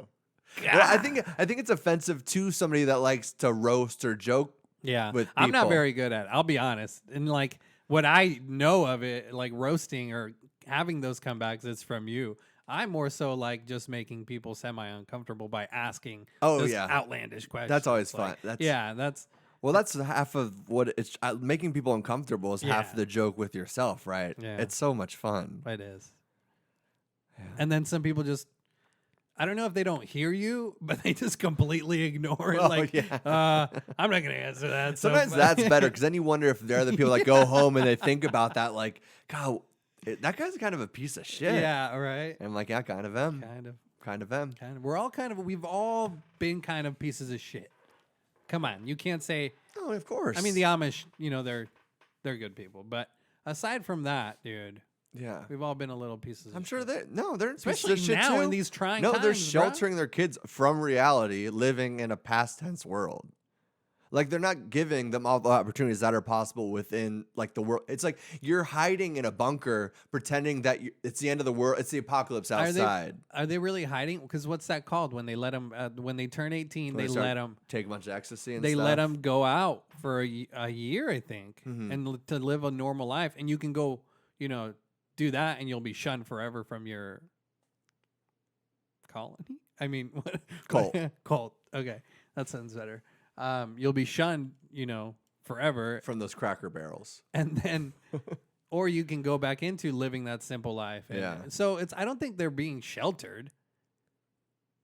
[SPEAKER 1] Well, I think it's offensive to somebody that likes to roast or joke.
[SPEAKER 2] Yeah,
[SPEAKER 1] with people.
[SPEAKER 2] I'm not very good at it. I'll be honest. And like what I know of it, like roasting or having those comebacks, it's from you. I'm more so like just making people semi-uncomfortable by asking outlandish questions.
[SPEAKER 1] That's always
[SPEAKER 2] like,
[SPEAKER 1] fun.
[SPEAKER 2] That's
[SPEAKER 1] half of what it's making people uncomfortable is half the joke with yourself, right?
[SPEAKER 2] Yeah.
[SPEAKER 1] It's so much fun.
[SPEAKER 2] It is. Yeah. And then some people just, I don't know if they don't hear you, but they just completely ignore it. I'm not going to answer that.
[SPEAKER 1] Sometimes that's better because then you wonder if they're the people that go home and they think about that like, God, that guy's kind of a piece of shit.
[SPEAKER 2] Yeah, right.
[SPEAKER 1] And I'm like, yeah, kind of am. Kind of am.
[SPEAKER 2] We're all we've all been kind of pieces of shit. Come on, you can't say.
[SPEAKER 1] Oh, of course.
[SPEAKER 2] I mean, the Amish, you know, they're good people. But aside from that, dude.
[SPEAKER 1] Yeah.
[SPEAKER 2] We've all been a little pieces of
[SPEAKER 1] I'm sure
[SPEAKER 2] shit.
[SPEAKER 1] they're
[SPEAKER 2] especially
[SPEAKER 1] pieces of shit
[SPEAKER 2] now
[SPEAKER 1] too.
[SPEAKER 2] in these trying times.
[SPEAKER 1] No, they're sheltering their kids from reality, living in a past tense world. Like, they're not giving them all the opportunities that are possible within, like, the world. It's like you're hiding in a bunker, pretending that it's the end of the world. It's the apocalypse outside.
[SPEAKER 2] Are they really hiding? Because what's that called? When they let them, when they turn 18, they let them
[SPEAKER 1] take a bunch of ecstasy and
[SPEAKER 2] they
[SPEAKER 1] stuff.
[SPEAKER 2] let them go out for a year, I think, and to live a normal life. And you can go, you know, do that, and you'll be shunned forever from your colony. I mean,
[SPEAKER 1] cult.
[SPEAKER 2] Cult. Okay, that sounds better. You'll be shunned, you know, forever
[SPEAKER 1] from those Cracker Barrels,
[SPEAKER 2] and then, or you can go back into living that simple life. And so I don't think they're being sheltered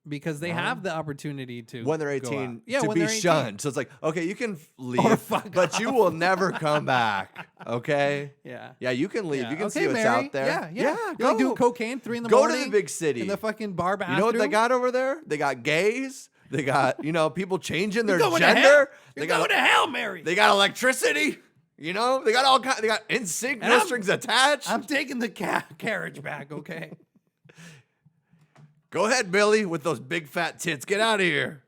[SPEAKER 2] because they have the opportunity to
[SPEAKER 1] when they're 18
[SPEAKER 2] to
[SPEAKER 1] be shunned. So it's like, okay, you can leave, but you will never come back. Okay. Yeah, you can leave. You can see what's out there.
[SPEAKER 2] Yeah.
[SPEAKER 1] Go
[SPEAKER 2] do cocaine 3 a.m.
[SPEAKER 1] Go to the big city
[SPEAKER 2] in the fucking bar bathroom.
[SPEAKER 1] You know what they got over there? They got gays. They got, you know, people changing their gender.
[SPEAKER 2] You're going to hell, Mary.
[SPEAKER 1] They got electricity. You know, they got all kinds. They got NSYNC, no strings attached.
[SPEAKER 2] I'm taking the carriage back, okay?
[SPEAKER 1] Go ahead, Billy, with those big fat tits. Get out of here.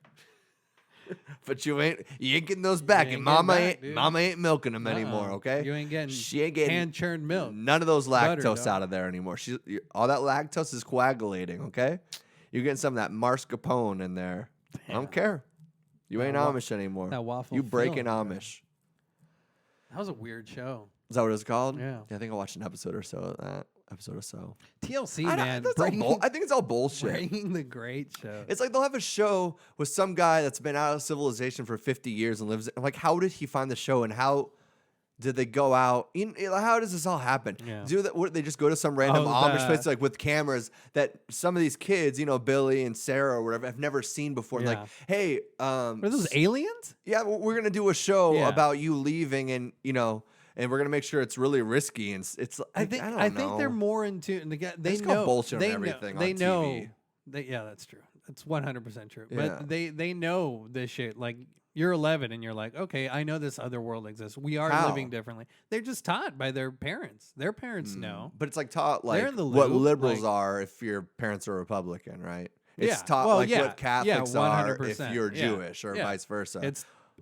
[SPEAKER 1] But you ain't getting those back, and mama ain't milking them anymore, okay?
[SPEAKER 2] You ain't getting
[SPEAKER 1] she ain't getting
[SPEAKER 2] hand churned milk.
[SPEAKER 1] None of those lactose out of there anymore. All that lactose is coagulating, okay? You're getting some of that mascarpone in there. I don't care. You ain't Amish anymore.
[SPEAKER 2] That waffle.
[SPEAKER 1] You breaking Amish.
[SPEAKER 2] That was a weird show.
[SPEAKER 1] Is that what it's called?
[SPEAKER 2] Yeah.
[SPEAKER 1] I think I watched an episode or so of that.
[SPEAKER 2] TLC, man.
[SPEAKER 1] I think it's all bullshit.
[SPEAKER 2] Breaking the Great show.
[SPEAKER 1] It's like they'll have a show with some guy that's been out of civilization for 50 years and lives. Like, how did he find the show, and how Did they go out? How does this all happen?
[SPEAKER 2] Yeah.
[SPEAKER 1] What, they just go to some random Amish place like with cameras that some of these kids, Billy and Sarah or whatever, have never seen before.
[SPEAKER 2] Yeah.
[SPEAKER 1] Like, hey,
[SPEAKER 2] Are those aliens?
[SPEAKER 1] yeah, we're gonna do a show
[SPEAKER 2] Yeah.
[SPEAKER 1] about you leaving, and and we're gonna make sure it's really risky. And it's
[SPEAKER 2] I think they're more in tune. They
[SPEAKER 1] Just call
[SPEAKER 2] know
[SPEAKER 1] bullshit on
[SPEAKER 2] they
[SPEAKER 1] everything
[SPEAKER 2] know, they
[SPEAKER 1] on
[SPEAKER 2] know.
[SPEAKER 1] TV.
[SPEAKER 2] Yeah, that's true. That's 100% true.
[SPEAKER 1] Yeah.
[SPEAKER 2] But they know this shit. Like you're 11 and you're like, okay, I know this other world exists. We are
[SPEAKER 1] How?
[SPEAKER 2] living differently. They're just taught by their parents. Their parents know.
[SPEAKER 1] But it's like taught
[SPEAKER 2] They're
[SPEAKER 1] like
[SPEAKER 2] in the
[SPEAKER 1] what
[SPEAKER 2] loop,
[SPEAKER 1] liberals
[SPEAKER 2] like-
[SPEAKER 1] are if your parents are Republican, right? It's
[SPEAKER 2] Yeah.
[SPEAKER 1] taught
[SPEAKER 2] Well,
[SPEAKER 1] like
[SPEAKER 2] yeah.
[SPEAKER 1] what Catholics
[SPEAKER 2] Yeah,
[SPEAKER 1] are if
[SPEAKER 2] 100%.
[SPEAKER 1] you're
[SPEAKER 2] Yeah.
[SPEAKER 1] Jewish or
[SPEAKER 2] Yeah.
[SPEAKER 1] vice versa.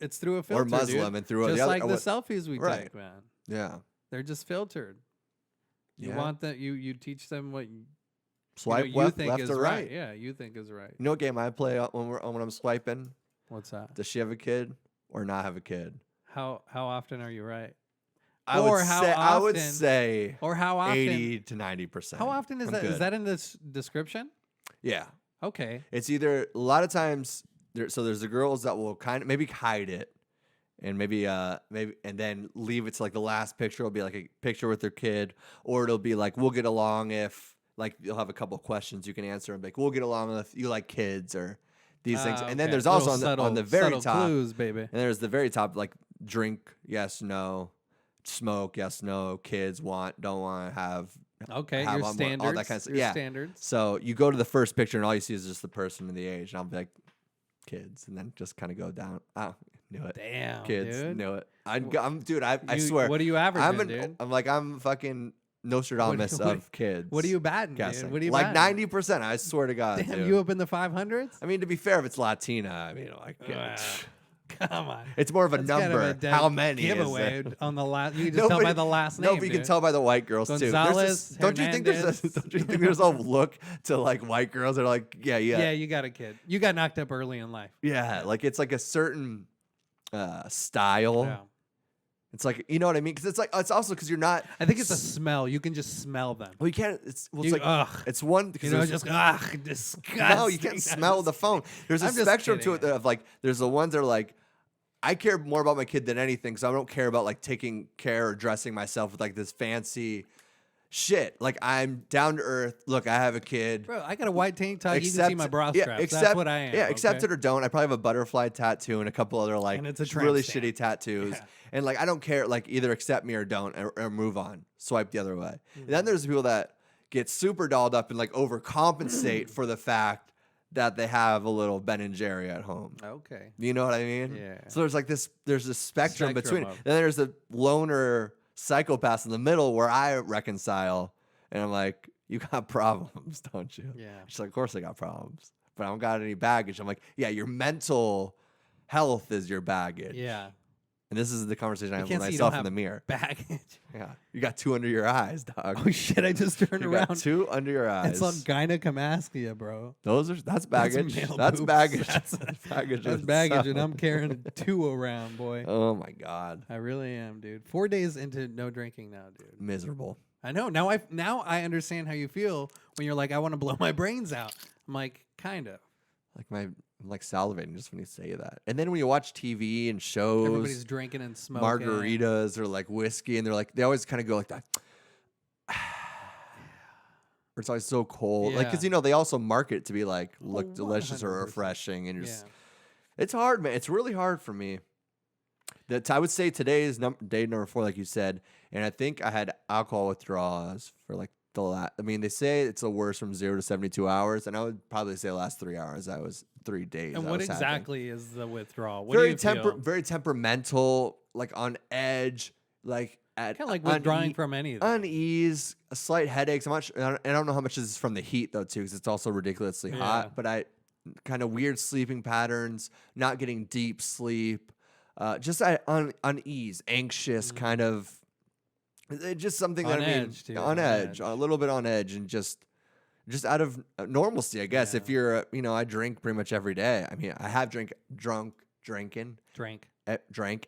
[SPEAKER 2] It's through a filter,
[SPEAKER 1] or Muslim
[SPEAKER 2] dude.
[SPEAKER 1] and through
[SPEAKER 2] just
[SPEAKER 1] the other,
[SPEAKER 2] like the selfies we
[SPEAKER 1] right.
[SPEAKER 2] take, man.
[SPEAKER 1] Yeah.
[SPEAKER 2] They're just filtered. You
[SPEAKER 1] Yeah.
[SPEAKER 2] want that you teach them what you
[SPEAKER 1] Swipe
[SPEAKER 2] you think
[SPEAKER 1] left
[SPEAKER 2] is
[SPEAKER 1] or right.
[SPEAKER 2] Yeah, you think is right.
[SPEAKER 1] You know what game I play when I'm swiping?
[SPEAKER 2] What's that?
[SPEAKER 1] Does she have a kid or not have a kid?
[SPEAKER 2] How often are you right?
[SPEAKER 1] I would say
[SPEAKER 2] Or how often?
[SPEAKER 1] 80 to 90%.
[SPEAKER 2] How often is
[SPEAKER 1] I'm
[SPEAKER 2] that? Is
[SPEAKER 1] good.
[SPEAKER 2] that in this description?
[SPEAKER 1] Yeah.
[SPEAKER 2] Okay.
[SPEAKER 1] It's either a lot of times there's the girls that will kind of maybe hide it and maybe and then leave it to like the last picture will be like a picture with their kid, or it'll be like we'll get along if like you'll have a couple of questions you can answer and be like we'll get along if you like kids or these things. And then
[SPEAKER 2] Okay.
[SPEAKER 1] there's also
[SPEAKER 2] Little
[SPEAKER 1] on the very
[SPEAKER 2] subtle
[SPEAKER 1] top
[SPEAKER 2] clues, baby.
[SPEAKER 1] and there's the very top like drink, yes, no, smoke, yes, no, kids want, don't want to have.
[SPEAKER 2] Okay,
[SPEAKER 1] have
[SPEAKER 2] your
[SPEAKER 1] on
[SPEAKER 2] standards.
[SPEAKER 1] all that kind of stuff.
[SPEAKER 2] Your
[SPEAKER 1] Yeah.
[SPEAKER 2] standards.
[SPEAKER 1] So you go to the first picture and all you see is just the person and the age, and I'll be like, kids, and then just kind of go down. Oh, knew it.
[SPEAKER 2] Damn,
[SPEAKER 1] Kids,
[SPEAKER 2] dude.
[SPEAKER 1] knew it. I'm dude. I swear.
[SPEAKER 2] What are you averaging, dude?
[SPEAKER 1] I'm fucking Nostradamus of kids.
[SPEAKER 2] What are you batting,
[SPEAKER 1] guessing?
[SPEAKER 2] dude? What are you
[SPEAKER 1] like
[SPEAKER 2] batting?
[SPEAKER 1] 90%? I swear to God.
[SPEAKER 2] Damn,
[SPEAKER 1] dude.
[SPEAKER 2] you up in the 500s?
[SPEAKER 1] I mean, to be fair, if it's Latina, I mean, like,
[SPEAKER 2] Come on.
[SPEAKER 1] it's more of a
[SPEAKER 2] That's kind of
[SPEAKER 1] number.
[SPEAKER 2] a dead
[SPEAKER 1] How many
[SPEAKER 2] giveaway
[SPEAKER 1] is there?
[SPEAKER 2] on the last? You can just tell by the last name.
[SPEAKER 1] No, but you can
[SPEAKER 2] dude.
[SPEAKER 1] tell by the white girls too. There's
[SPEAKER 2] Gonzalez,
[SPEAKER 1] don't you think there's a look to like white girls that are like, yeah.
[SPEAKER 2] Yeah, you got a kid. You got knocked up early in life.
[SPEAKER 1] Yeah, like it's like a certain style.
[SPEAKER 2] Yeah.
[SPEAKER 1] It's like, you know what I mean? Because it's like it's also because you're not.
[SPEAKER 2] I think it's a smell. You can just smell them.
[SPEAKER 1] Well, you can't. It's
[SPEAKER 2] You-
[SPEAKER 1] like
[SPEAKER 2] ugh.
[SPEAKER 1] it's one.
[SPEAKER 2] You know, just disgusting.
[SPEAKER 1] no, you can't smell the phone. There's a
[SPEAKER 2] I'm just
[SPEAKER 1] spectrum to it
[SPEAKER 2] kidding.
[SPEAKER 1] of like. There's the ones that are like, I care more about my kid than anything, so I don't care about like taking care or dressing myself with like this fancy shit. Like I'm down to earth. Look, I have a kid.
[SPEAKER 2] Bro, I got a white tank top. You can see my bra straps. That's what I am.
[SPEAKER 1] Yeah, accept
[SPEAKER 2] okay?
[SPEAKER 1] it or don't. I probably have a butterfly tattoo and a couple other like
[SPEAKER 2] And it's a
[SPEAKER 1] really
[SPEAKER 2] tramp stamp.
[SPEAKER 1] shitty tattoos.
[SPEAKER 2] Yeah.
[SPEAKER 1] And like I don't care. Like either accept me or don't, or move on. Swipe the other way. And then there's people that get super dolled up and like overcompensate for the fact that they have a little Ben and Jerry at home.
[SPEAKER 2] Okay.
[SPEAKER 1] You know what I mean?
[SPEAKER 2] Yeah.
[SPEAKER 1] So there's like this. There's a spectrum between.
[SPEAKER 2] of-
[SPEAKER 1] Then there's the loner psychopath in the middle where I reconcile, and I'm like, you got problems, don't you?
[SPEAKER 2] Yeah.
[SPEAKER 1] She's like, of course I got problems, but I don't got any baggage. I'm like, yeah, your mental health is your baggage.
[SPEAKER 2] Yeah.
[SPEAKER 1] And this is the conversation I have with
[SPEAKER 2] can't see you
[SPEAKER 1] myself
[SPEAKER 2] don't
[SPEAKER 1] in the
[SPEAKER 2] have
[SPEAKER 1] mirror.
[SPEAKER 2] Baggage.
[SPEAKER 1] Yeah. You got two under your eyes, dog.
[SPEAKER 2] Oh shit! I just turned
[SPEAKER 1] You
[SPEAKER 2] around.
[SPEAKER 1] got two under your eyes.
[SPEAKER 2] It's on gynecomastia, bro.
[SPEAKER 1] That's baggage.
[SPEAKER 2] male
[SPEAKER 1] That's
[SPEAKER 2] boobs.
[SPEAKER 1] baggage.
[SPEAKER 2] That's-
[SPEAKER 1] baggage.
[SPEAKER 2] That's
[SPEAKER 1] in
[SPEAKER 2] baggage, and
[SPEAKER 1] itself.
[SPEAKER 2] I'm carrying two around, boy.
[SPEAKER 1] Oh my God.
[SPEAKER 2] I really am, dude. 4 days into no drinking now, dude.
[SPEAKER 1] Miserable.
[SPEAKER 2] I know. Now I understand how you feel when you're like, I want to blow my brains out. I'm like, kind of.
[SPEAKER 1] I'm like salivating just when you say that. And then when you watch TV and shows,
[SPEAKER 2] Everybody's drinking and smoking.
[SPEAKER 1] margaritas or like whiskey, and they always kind of go like that. Or it's always so cold. Like, because,
[SPEAKER 2] Yeah.
[SPEAKER 1] they also market it to be like, look delicious or
[SPEAKER 2] 100%.
[SPEAKER 1] refreshing. And you're
[SPEAKER 2] Yeah.
[SPEAKER 1] just, it's hard, man. It's really hard for me. I would say today is day number 4, like you said. And I think I had alcohol withdrawals for like the last. I mean, they say it's the worst from 0 to 72 hours. And I would probably say the last 3 hours, that was 3 days.
[SPEAKER 2] And
[SPEAKER 1] I
[SPEAKER 2] what
[SPEAKER 1] was having.
[SPEAKER 2] exactly is the withdrawal? What
[SPEAKER 1] Very
[SPEAKER 2] do you feel?
[SPEAKER 1] very temperamental, like on edge, like at
[SPEAKER 2] Kind of like withdrawing from anything.
[SPEAKER 1] unease, a slight headaches. I'm not sure, and I don't know how much this is from the heat though too, because it's also ridiculously
[SPEAKER 2] Yeah.
[SPEAKER 1] hot. But I kind of weird sleeping patterns, not getting deep sleep, just unease, anxious, kind of. Just something
[SPEAKER 2] On
[SPEAKER 1] that I mean,
[SPEAKER 2] edge, too,
[SPEAKER 1] on
[SPEAKER 2] on
[SPEAKER 1] edge,
[SPEAKER 2] edge.
[SPEAKER 1] a little bit on edge, and just out of normalcy, I guess.
[SPEAKER 2] Yeah.
[SPEAKER 1] If you're, I drink pretty much every day. I mean, I have drank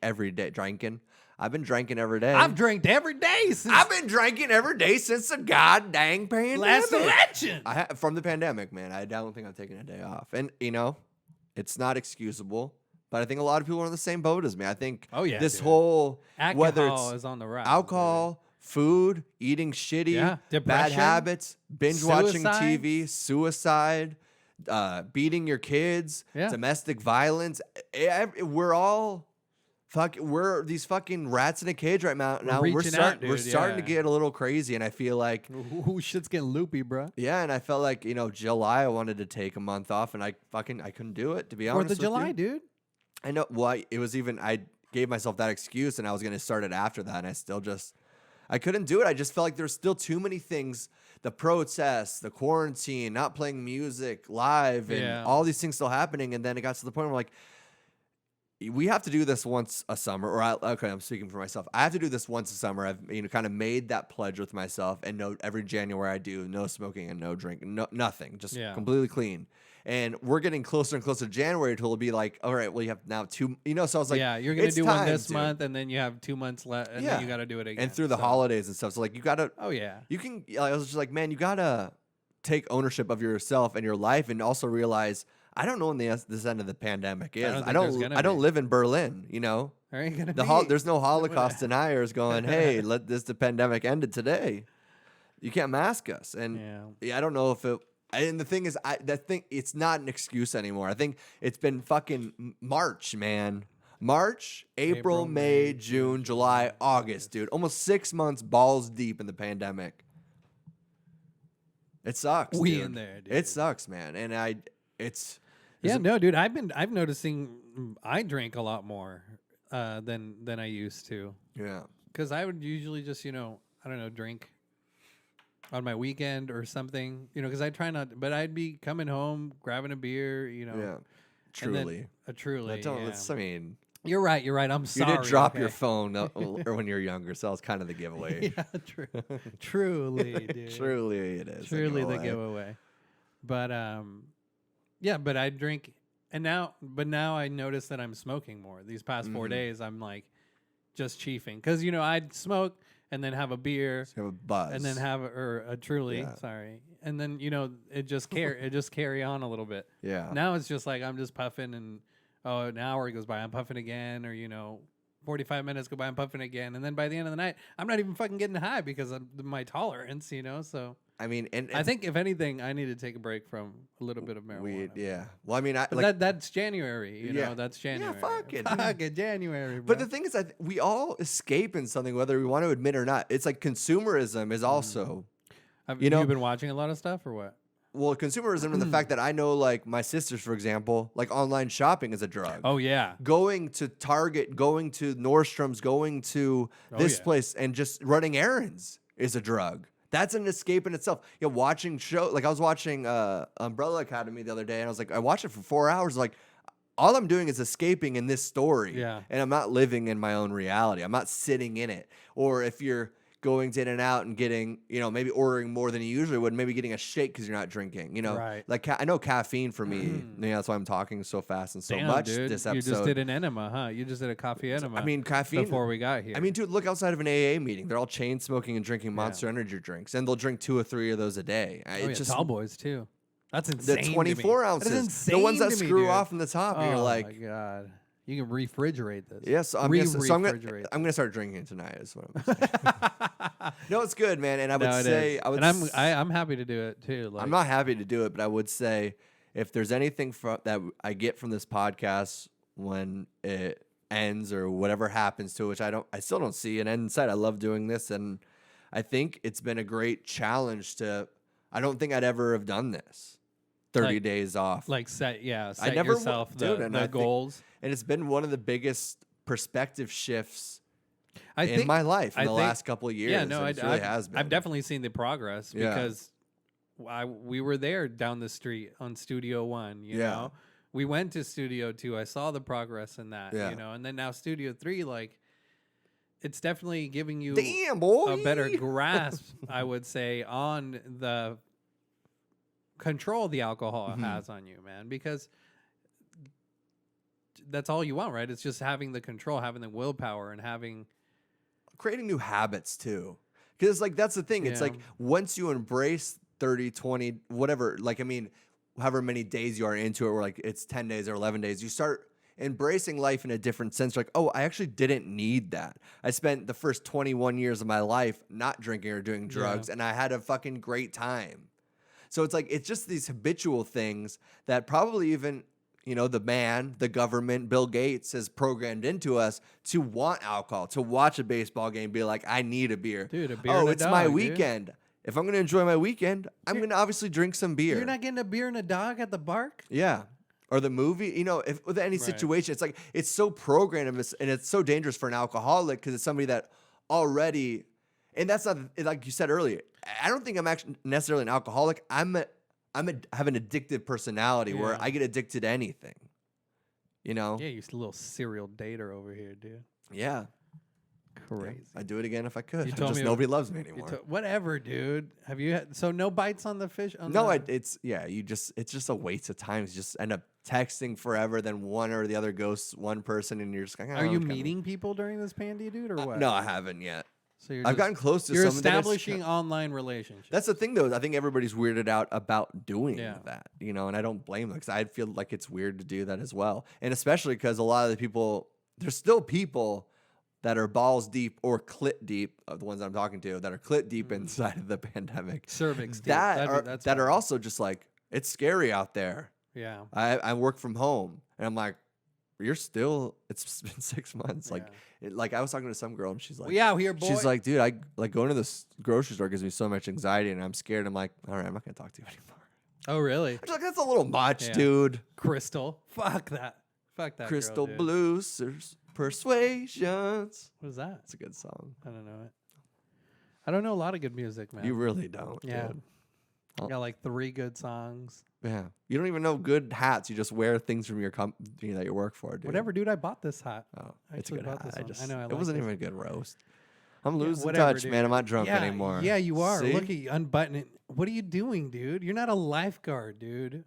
[SPEAKER 1] every day, drinking. I've been drinking every day.
[SPEAKER 2] I've drank every day since
[SPEAKER 1] I've been drinking every day since the god dang pandemic.
[SPEAKER 2] last election.
[SPEAKER 1] From the pandemic, man. I don't think I've taken a day off, and it's not excusable, but I think a lot of people are in the same boat as me. I think this
[SPEAKER 2] dude.
[SPEAKER 1] whole whether
[SPEAKER 2] Alcohol
[SPEAKER 1] it's
[SPEAKER 2] is on the rise.
[SPEAKER 1] alcohol, food, eating shitty, bad
[SPEAKER 2] depression,
[SPEAKER 1] habits, binge watching
[SPEAKER 2] suicides.
[SPEAKER 1] TV, suicide, beating your kids, domestic violence. We're these fucking rats in a cage right now. We're starting to get a little crazy, and I feel like
[SPEAKER 2] shit's getting loopy, bro.
[SPEAKER 1] Yeah, and I felt like July I wanted to take a month off, and I couldn't do it, to be honest.
[SPEAKER 2] 4th of July, dude.
[SPEAKER 1] I know. Well, I gave myself that excuse, and I was gonna start it after that, and I couldn't do it. I just felt like there's still too many things. The protests, the quarantine, not playing music live, and all these things still happening. And then it got to the point where like, we have to do this once a summer. I'm speaking for myself. I have to do this once a summer. I've kind of made that pledge with myself, and every January I do no smoking and no drinking, nothing, just completely clean. And we're getting closer and closer to January until it'll be like, all right, well, you have now 2. So I was like,
[SPEAKER 2] you're gonna do one this month, and then you have 2 months left, and then you got to do it again.
[SPEAKER 1] And through the holidays and stuff. So like, you gotta.
[SPEAKER 2] Oh yeah.
[SPEAKER 1] You can. I was just like, man, you gotta take ownership of yourself and your life, and also realize, I don't know when this end of the pandemic is. I don't live in Berlin.
[SPEAKER 2] There ain't gonna be.
[SPEAKER 1] There's no Holocaust deniers going, hey, the pandemic ended today. You can't mask us, and I don't know if it. And the thing is, it's not an excuse anymore. I think it's been fucking March, man. March, April, May, June, July, August, dude. Almost 6 months balls deep in the pandemic. It sucks.
[SPEAKER 2] We in there, dude.
[SPEAKER 1] It sucks, man. And
[SPEAKER 2] dude. I've noticing I drink a lot more than I used to.
[SPEAKER 1] Yeah.
[SPEAKER 2] Because I would usually just drink on my weekend or something, because I try not, but I'd be coming home, grabbing a beer,
[SPEAKER 1] Yeah, truly.
[SPEAKER 2] Truly.
[SPEAKER 1] I mean,
[SPEAKER 2] you're right. I'm sorry.
[SPEAKER 1] You did drop your phone or when you were younger, so that was kind of the giveaway.
[SPEAKER 2] Yeah, true. Truly, dude.
[SPEAKER 1] Truly, it is.
[SPEAKER 2] Truly the giveaway. But, but I drink, now I notice that I'm smoking more. These past 4 days, I'm like just chiefing. Because, I'd smoke and then have a beer,
[SPEAKER 1] have a buzz,
[SPEAKER 2] and then have a Truly, sorry, and then it just carry on a little bit.
[SPEAKER 1] Yeah.
[SPEAKER 2] Now it's just like I'm just puffing, and an hour goes by, I'm puffing again, or 45 minutes go by, I'm puffing again, and then by the end of the night, I'm not even fucking getting high because of my tolerance, So
[SPEAKER 1] I mean, and
[SPEAKER 2] I think if anything, I need to take a break from a little bit of marijuana.
[SPEAKER 1] Weed, yeah. Well, I mean,
[SPEAKER 2] that's January. That's January.
[SPEAKER 1] Yeah,
[SPEAKER 2] fuck it, January. Bro.
[SPEAKER 1] But the thing is, we all escape in something, whether we want to admit or not. It's like consumerism is also.
[SPEAKER 2] Have you been watching a lot of stuff or what?
[SPEAKER 1] Well, consumerism and the fact that I know, like my sisters, for example, like online shopping is a drug.
[SPEAKER 2] Oh yeah.
[SPEAKER 1] Going to Target, going to Nordstrom's, going to this place, and just running errands is a drug. That's an escape in itself. Watching like I was watching Umbrella Academy the other day, and I was like, I watched it for 4 hours. Like, all I'm doing is escaping in this story.
[SPEAKER 2] Yeah.
[SPEAKER 1] And I'm not living in my own reality. I'm not sitting in it. Or if you're going to In-N-Out and getting, maybe ordering more than you usually would, maybe getting a shake because you're not drinking,
[SPEAKER 2] Right.
[SPEAKER 1] Like I know caffeine for me, that's why I'm talking so fast and so much
[SPEAKER 2] dude.
[SPEAKER 1] this episode.
[SPEAKER 2] You just did an enema, huh? You just did a coffee enema.
[SPEAKER 1] I mean, caffeine.
[SPEAKER 2] Before we got here.
[SPEAKER 1] I mean, dude, look outside of an AA meeting. They're all chain smoking and drinking Monster Energy drinks, and they'll drink 2 or 3 of those a day.
[SPEAKER 2] Tall boys too. That's insane.
[SPEAKER 1] The 24 ounces. The ones that screw off from the top, and you're like,
[SPEAKER 2] oh my God. You can refrigerate this.
[SPEAKER 1] Yes, I'm gonna start drinking tonight. Is what I'm saying. No, it's good, man. And I would say,
[SPEAKER 2] I'm happy to do it too.
[SPEAKER 1] I'm not happy to do it, but I would say, if there's anything that I get from this podcast when it ends or whatever happens to it, which I still don't see an end in sight. I love doing this, and I think it's been a great challenge to. I don't think I'd ever have done this. 30 days off.
[SPEAKER 2] Set yourself the goals.
[SPEAKER 1] And it's been one of the biggest perspective shifts in my life in the last couple of years.
[SPEAKER 2] Yeah, no,
[SPEAKER 1] it really has been.
[SPEAKER 2] I've definitely seen the progress because we were there down the street on Studio One, you know. We went to Studio 2. I saw the progress in that, and then now Studio 3, it's definitely giving you a better grasp, I would say, on the control the alcohol has on you, man, because that's all you want, right? It's just having the control, having the willpower, and
[SPEAKER 1] creating new habits too. Because that's the thing. It's like once you embrace 30, 20, whatever, however many days you are into it, or it's 10 days or 11 days, you start embracing life in a different sense. Like, oh, I actually didn't need that. I spent the first 21 years of my life not drinking or doing drugs, and I had a fucking great time. So it's like, it's just these habitual things that probably even, you know, the man, the government, Bill Gates has programmed into us to want alcohol, to watch a baseball game, be like, I need a beer.
[SPEAKER 2] Dude, a beer
[SPEAKER 1] Oh,
[SPEAKER 2] and a
[SPEAKER 1] it's my
[SPEAKER 2] dog,
[SPEAKER 1] weekend.
[SPEAKER 2] Dude.
[SPEAKER 1] If I'm going to enjoy my weekend, I'm going to obviously drink some beer.
[SPEAKER 2] You're not getting a beer and a dog at the bark?
[SPEAKER 1] Yeah. Or the movie, you know, if with any situation, it's like, it's so programmed and it's so dangerous for an alcoholic because it's somebody that already, and that's not, like you said earlier, I don't think I'm actually necessarily an alcoholic. I have an addictive personality where I get addicted to anything, you know?
[SPEAKER 2] Yeah, you're a little serial dater over here, dude.
[SPEAKER 1] Yeah.
[SPEAKER 2] Crazy.
[SPEAKER 1] Yeah, I'd do it again if I could.
[SPEAKER 2] You told me
[SPEAKER 1] nobody loves me anymore.
[SPEAKER 2] Whatever, dude. Have you had, so no bites on the fish?
[SPEAKER 1] It's just a waste of time. You just end up texting forever, then one or the other ghosts one person, and you're just like,
[SPEAKER 2] Are you meeting people during this pandy, dude, or what?
[SPEAKER 1] No, I haven't yet.
[SPEAKER 2] So
[SPEAKER 1] I've gotten close to
[SPEAKER 2] you're
[SPEAKER 1] some
[SPEAKER 2] establishing online relationships.
[SPEAKER 1] That's the thing, though. I think everybody's weirded out about doing that, you know, and I don't blame them because I feel like it's weird to do that as well. And especially because a lot of the people, there's still people that are balls deep or clit deep, the ones I'm talking to, that are clit deep inside of the pandemic.
[SPEAKER 2] Cervix deep.
[SPEAKER 1] That are also just like, it's scary out there.
[SPEAKER 2] Yeah.
[SPEAKER 1] I work from home, and I'm like, it's been 6 months. Like, like I was talking to some girl, and she's like,
[SPEAKER 2] we out here, boy.
[SPEAKER 1] She's like, dude, I like going to this grocery store gives me so much anxiety, and I'm scared. I'm like, all right, I'm not gonna talk to you anymore.
[SPEAKER 2] Oh, really?
[SPEAKER 1] I'm like, that's a little much, dude.
[SPEAKER 2] Crystal, fuck that.
[SPEAKER 1] Crystal
[SPEAKER 2] girl,
[SPEAKER 1] Blues Persuasions.
[SPEAKER 2] What is that?
[SPEAKER 1] It's a good song.
[SPEAKER 2] I don't know it. I don't know a lot of good music, man.
[SPEAKER 1] You really don't,
[SPEAKER 2] yeah.
[SPEAKER 1] dude.
[SPEAKER 2] I got like 3 good songs.
[SPEAKER 1] Yeah. You don't even know good hats. You just wear things from your company that you work for, dude.
[SPEAKER 2] Whatever, dude. I bought this hat.
[SPEAKER 1] Oh,
[SPEAKER 2] I
[SPEAKER 1] it's a good hat.
[SPEAKER 2] I know.
[SPEAKER 1] It wasn't even a good roast. I'm losing
[SPEAKER 2] whatever,
[SPEAKER 1] touch,
[SPEAKER 2] dude.
[SPEAKER 1] man. I'm not drunk anymore.
[SPEAKER 2] Yeah, you are.
[SPEAKER 1] See?
[SPEAKER 2] Look at you unbuttoning. What are you doing, dude? You're not a lifeguard, dude.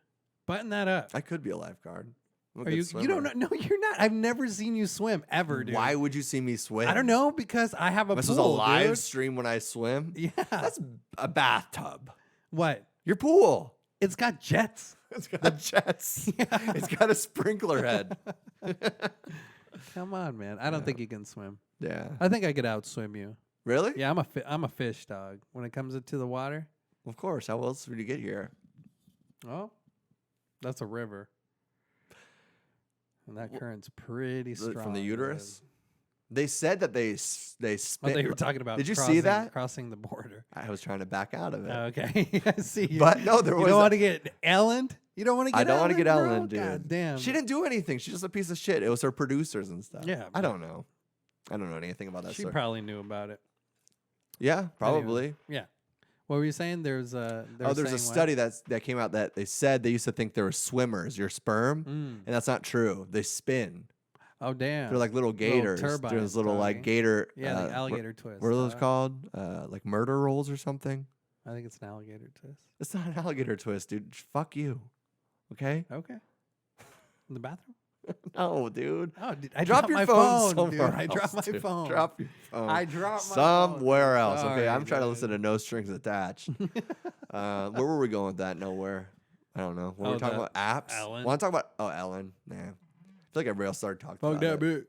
[SPEAKER 2] Button that up.
[SPEAKER 1] I could be a lifeguard.
[SPEAKER 2] Are you? You don't know? No, you're not. I've never seen you swim ever, dude.
[SPEAKER 1] Why would you see me swim?
[SPEAKER 2] I don't know, because I have a
[SPEAKER 1] This
[SPEAKER 2] pool,
[SPEAKER 1] is a live
[SPEAKER 2] dude.
[SPEAKER 1] stream when I swim.
[SPEAKER 2] Yeah.
[SPEAKER 1] That's a bathtub.
[SPEAKER 2] What?
[SPEAKER 1] Your pool.
[SPEAKER 2] It's got jets.
[SPEAKER 1] It's got jets.
[SPEAKER 2] Yeah.
[SPEAKER 1] It's got a sprinkler head.
[SPEAKER 2] Come on, man. I don't think you can swim.
[SPEAKER 1] Yeah.
[SPEAKER 2] I think I could outswim you.
[SPEAKER 1] Really?
[SPEAKER 2] Yeah, I'm a fish dog. When it comes into the water.
[SPEAKER 1] Of course. How else would you get here?
[SPEAKER 2] Oh, that's a river. And that current's pretty strong.
[SPEAKER 1] From the uterus? They said that they spit.
[SPEAKER 2] Oh, they were talking about.
[SPEAKER 1] Did you see that?
[SPEAKER 2] Crossing the border.
[SPEAKER 1] I was trying to back out of it.
[SPEAKER 2] Okay, I see. You.
[SPEAKER 1] But no, there was.
[SPEAKER 2] You don't want to get Ellen? You don't want to get.
[SPEAKER 1] I don't want to get
[SPEAKER 2] bro?
[SPEAKER 1] Ellen, dude.
[SPEAKER 2] God damn.
[SPEAKER 1] She didn't do anything. She's just a piece of shit. It was her producers and stuff.
[SPEAKER 2] Yeah,
[SPEAKER 1] I don't know. I don't know anything about that.
[SPEAKER 2] She
[SPEAKER 1] story.
[SPEAKER 2] probably knew about it.
[SPEAKER 1] Yeah, probably.
[SPEAKER 2] Anyways, yeah. What were you saying? There's a.
[SPEAKER 1] There's a study that came out that they said they used to think they were swimmers, your sperm, and that's not true. They spin.
[SPEAKER 2] Oh damn!
[SPEAKER 1] They're like little gators.
[SPEAKER 2] Turbines,
[SPEAKER 1] There's little like gator.
[SPEAKER 2] Yeah, like alligator twist.
[SPEAKER 1] What are those called? Like murder rolls or something?
[SPEAKER 2] I think it's an alligator twist.
[SPEAKER 1] It's not an alligator twist, dude. Fuck you. Okay.
[SPEAKER 2] Okay. In the bathroom?
[SPEAKER 1] No, dude.
[SPEAKER 2] Oh, dude, I
[SPEAKER 1] drop
[SPEAKER 2] dropped
[SPEAKER 1] your
[SPEAKER 2] my
[SPEAKER 1] phone
[SPEAKER 2] phone, dude.
[SPEAKER 1] somewhere.
[SPEAKER 2] I dropped my
[SPEAKER 1] dude.
[SPEAKER 2] phone.
[SPEAKER 1] Drop your phone.
[SPEAKER 2] I dropped my
[SPEAKER 1] somewhere
[SPEAKER 2] phone.
[SPEAKER 1] else. Okay,
[SPEAKER 2] Sorry,
[SPEAKER 1] I'm trying to
[SPEAKER 2] dude.
[SPEAKER 1] listen to No Strings Attached. Where were we going with that? Nowhere. I don't know. When we're talking about apps.
[SPEAKER 2] Ellen.
[SPEAKER 1] Want to talk about Ellen? Nah. I feel like everybody else started talking
[SPEAKER 2] Fuck
[SPEAKER 1] about
[SPEAKER 2] that
[SPEAKER 1] it.
[SPEAKER 2] bitch.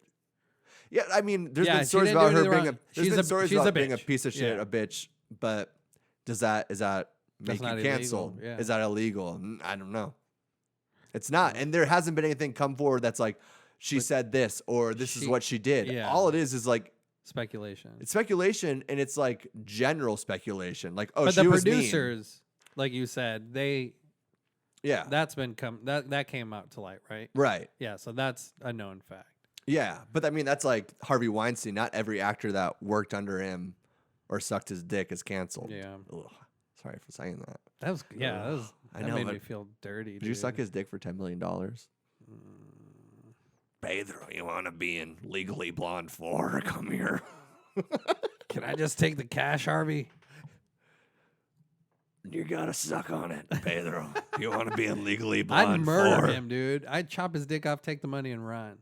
[SPEAKER 1] Yeah, I mean, there's
[SPEAKER 2] Yeah,
[SPEAKER 1] been
[SPEAKER 2] she
[SPEAKER 1] stories
[SPEAKER 2] didn't
[SPEAKER 1] about
[SPEAKER 2] do
[SPEAKER 1] her
[SPEAKER 2] anything
[SPEAKER 1] being
[SPEAKER 2] wrong.
[SPEAKER 1] there's
[SPEAKER 2] She's
[SPEAKER 1] been
[SPEAKER 2] a-
[SPEAKER 1] stories
[SPEAKER 2] she's
[SPEAKER 1] about
[SPEAKER 2] a
[SPEAKER 1] being a
[SPEAKER 2] bitch.
[SPEAKER 1] piece of shit,
[SPEAKER 2] Yeah.
[SPEAKER 1] a bitch. But is that make you
[SPEAKER 2] not
[SPEAKER 1] canceled?
[SPEAKER 2] illegal, yeah.
[SPEAKER 1] Is that illegal? I don't know. It's not, and there hasn't been anything come forward that's like she said this or this is what she did.
[SPEAKER 2] Yeah.
[SPEAKER 1] All it is like
[SPEAKER 2] Speculation.
[SPEAKER 1] it's speculation, and it's like general speculation. Like, oh,
[SPEAKER 2] But
[SPEAKER 1] she
[SPEAKER 2] the
[SPEAKER 1] was mean.
[SPEAKER 2] producers, like you said,
[SPEAKER 1] Yeah,
[SPEAKER 2] that's been that came out to light, right?
[SPEAKER 1] right.
[SPEAKER 2] Yeah, so that's a known fact.
[SPEAKER 1] Yeah, but I mean that's like Harvey Weinstein. Not every actor that worked under him or sucked his dick is canceled.
[SPEAKER 2] Yeah.
[SPEAKER 1] Ugh, sorry for saying that.
[SPEAKER 2] That was
[SPEAKER 1] I
[SPEAKER 2] that
[SPEAKER 1] know,
[SPEAKER 2] made
[SPEAKER 1] but
[SPEAKER 2] me feel dirty.
[SPEAKER 1] Did you suck his dick for $10 million? Pedro, you want to be in Legally Blonde 4? Come here.
[SPEAKER 2] Can I just take the cash, Harvey?
[SPEAKER 1] You gotta suck on it, Pedro. You want to be in Legally Blonde
[SPEAKER 2] I'd murder
[SPEAKER 1] 4?
[SPEAKER 2] him, dude. I'd chop his dick off, take the money, and run.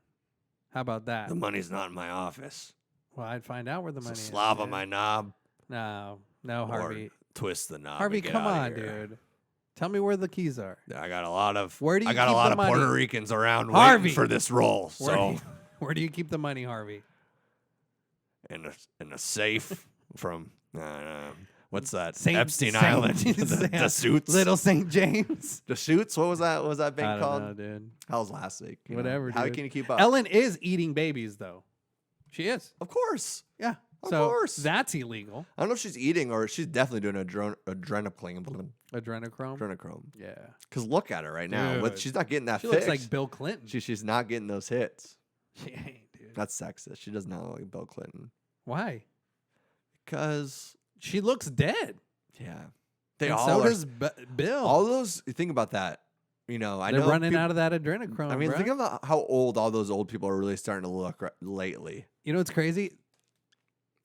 [SPEAKER 2] How about that?
[SPEAKER 1] The money's not in my office.
[SPEAKER 2] Well, I'd find out where the money
[SPEAKER 1] It's a
[SPEAKER 2] is.
[SPEAKER 1] slob on
[SPEAKER 2] dude.
[SPEAKER 1] my knob.
[SPEAKER 2] No,
[SPEAKER 1] Or
[SPEAKER 2] Harvey.
[SPEAKER 1] twist the knob.
[SPEAKER 2] Harvey,
[SPEAKER 1] and get
[SPEAKER 2] come
[SPEAKER 1] outta
[SPEAKER 2] on,
[SPEAKER 1] here.
[SPEAKER 2] dude. Tell me where the keys are.
[SPEAKER 1] I got a lot of.
[SPEAKER 2] Where do you
[SPEAKER 1] I got
[SPEAKER 2] keep
[SPEAKER 1] a lot
[SPEAKER 2] the
[SPEAKER 1] of
[SPEAKER 2] money?
[SPEAKER 1] Puerto Ricans around
[SPEAKER 2] Harvey.
[SPEAKER 1] waiting for this role. So
[SPEAKER 2] Where do you keep the money, Harvey?
[SPEAKER 1] in a safe from what's that?
[SPEAKER 2] Saint-
[SPEAKER 1] Epstein
[SPEAKER 2] Saint-
[SPEAKER 1] Island. the suits.
[SPEAKER 2] Little St. James.
[SPEAKER 1] The suits. What was that? What was that
[SPEAKER 2] I
[SPEAKER 1] bank
[SPEAKER 2] don't
[SPEAKER 1] called?
[SPEAKER 2] know, dude.
[SPEAKER 1] That was last week. you know?
[SPEAKER 2] Whatever,
[SPEAKER 1] How
[SPEAKER 2] dude.
[SPEAKER 1] can you keep up?
[SPEAKER 2] Ellen is eating babies, though. She is.
[SPEAKER 1] Of course.
[SPEAKER 2] Yeah.
[SPEAKER 1] Of
[SPEAKER 2] So
[SPEAKER 1] course.
[SPEAKER 2] that's illegal.
[SPEAKER 1] I don't know if she's eating or she's definitely doing
[SPEAKER 2] Adrenochrome.
[SPEAKER 1] adrenochrome.
[SPEAKER 2] Yeah.
[SPEAKER 1] Because look at her right now.
[SPEAKER 2] Dude.
[SPEAKER 1] She's not getting that
[SPEAKER 2] She
[SPEAKER 1] fix.
[SPEAKER 2] looks like Bill Clinton.
[SPEAKER 1] She's not getting those hits.
[SPEAKER 2] She ain't, dude.
[SPEAKER 1] That's sexist. She does not look like Bill Clinton.
[SPEAKER 2] Why?
[SPEAKER 1] Because
[SPEAKER 2] She looks dead.
[SPEAKER 1] yeah, they
[SPEAKER 2] And
[SPEAKER 1] all
[SPEAKER 2] so
[SPEAKER 1] are.
[SPEAKER 2] does Bill.
[SPEAKER 1] All those. Think about that. You know, I
[SPEAKER 2] They're
[SPEAKER 1] know
[SPEAKER 2] running
[SPEAKER 1] peop-
[SPEAKER 2] out of that adrenochrome.
[SPEAKER 1] I mean,
[SPEAKER 2] bruh.
[SPEAKER 1] think about how old all those old people are really starting to look lately.
[SPEAKER 2] You know what's crazy?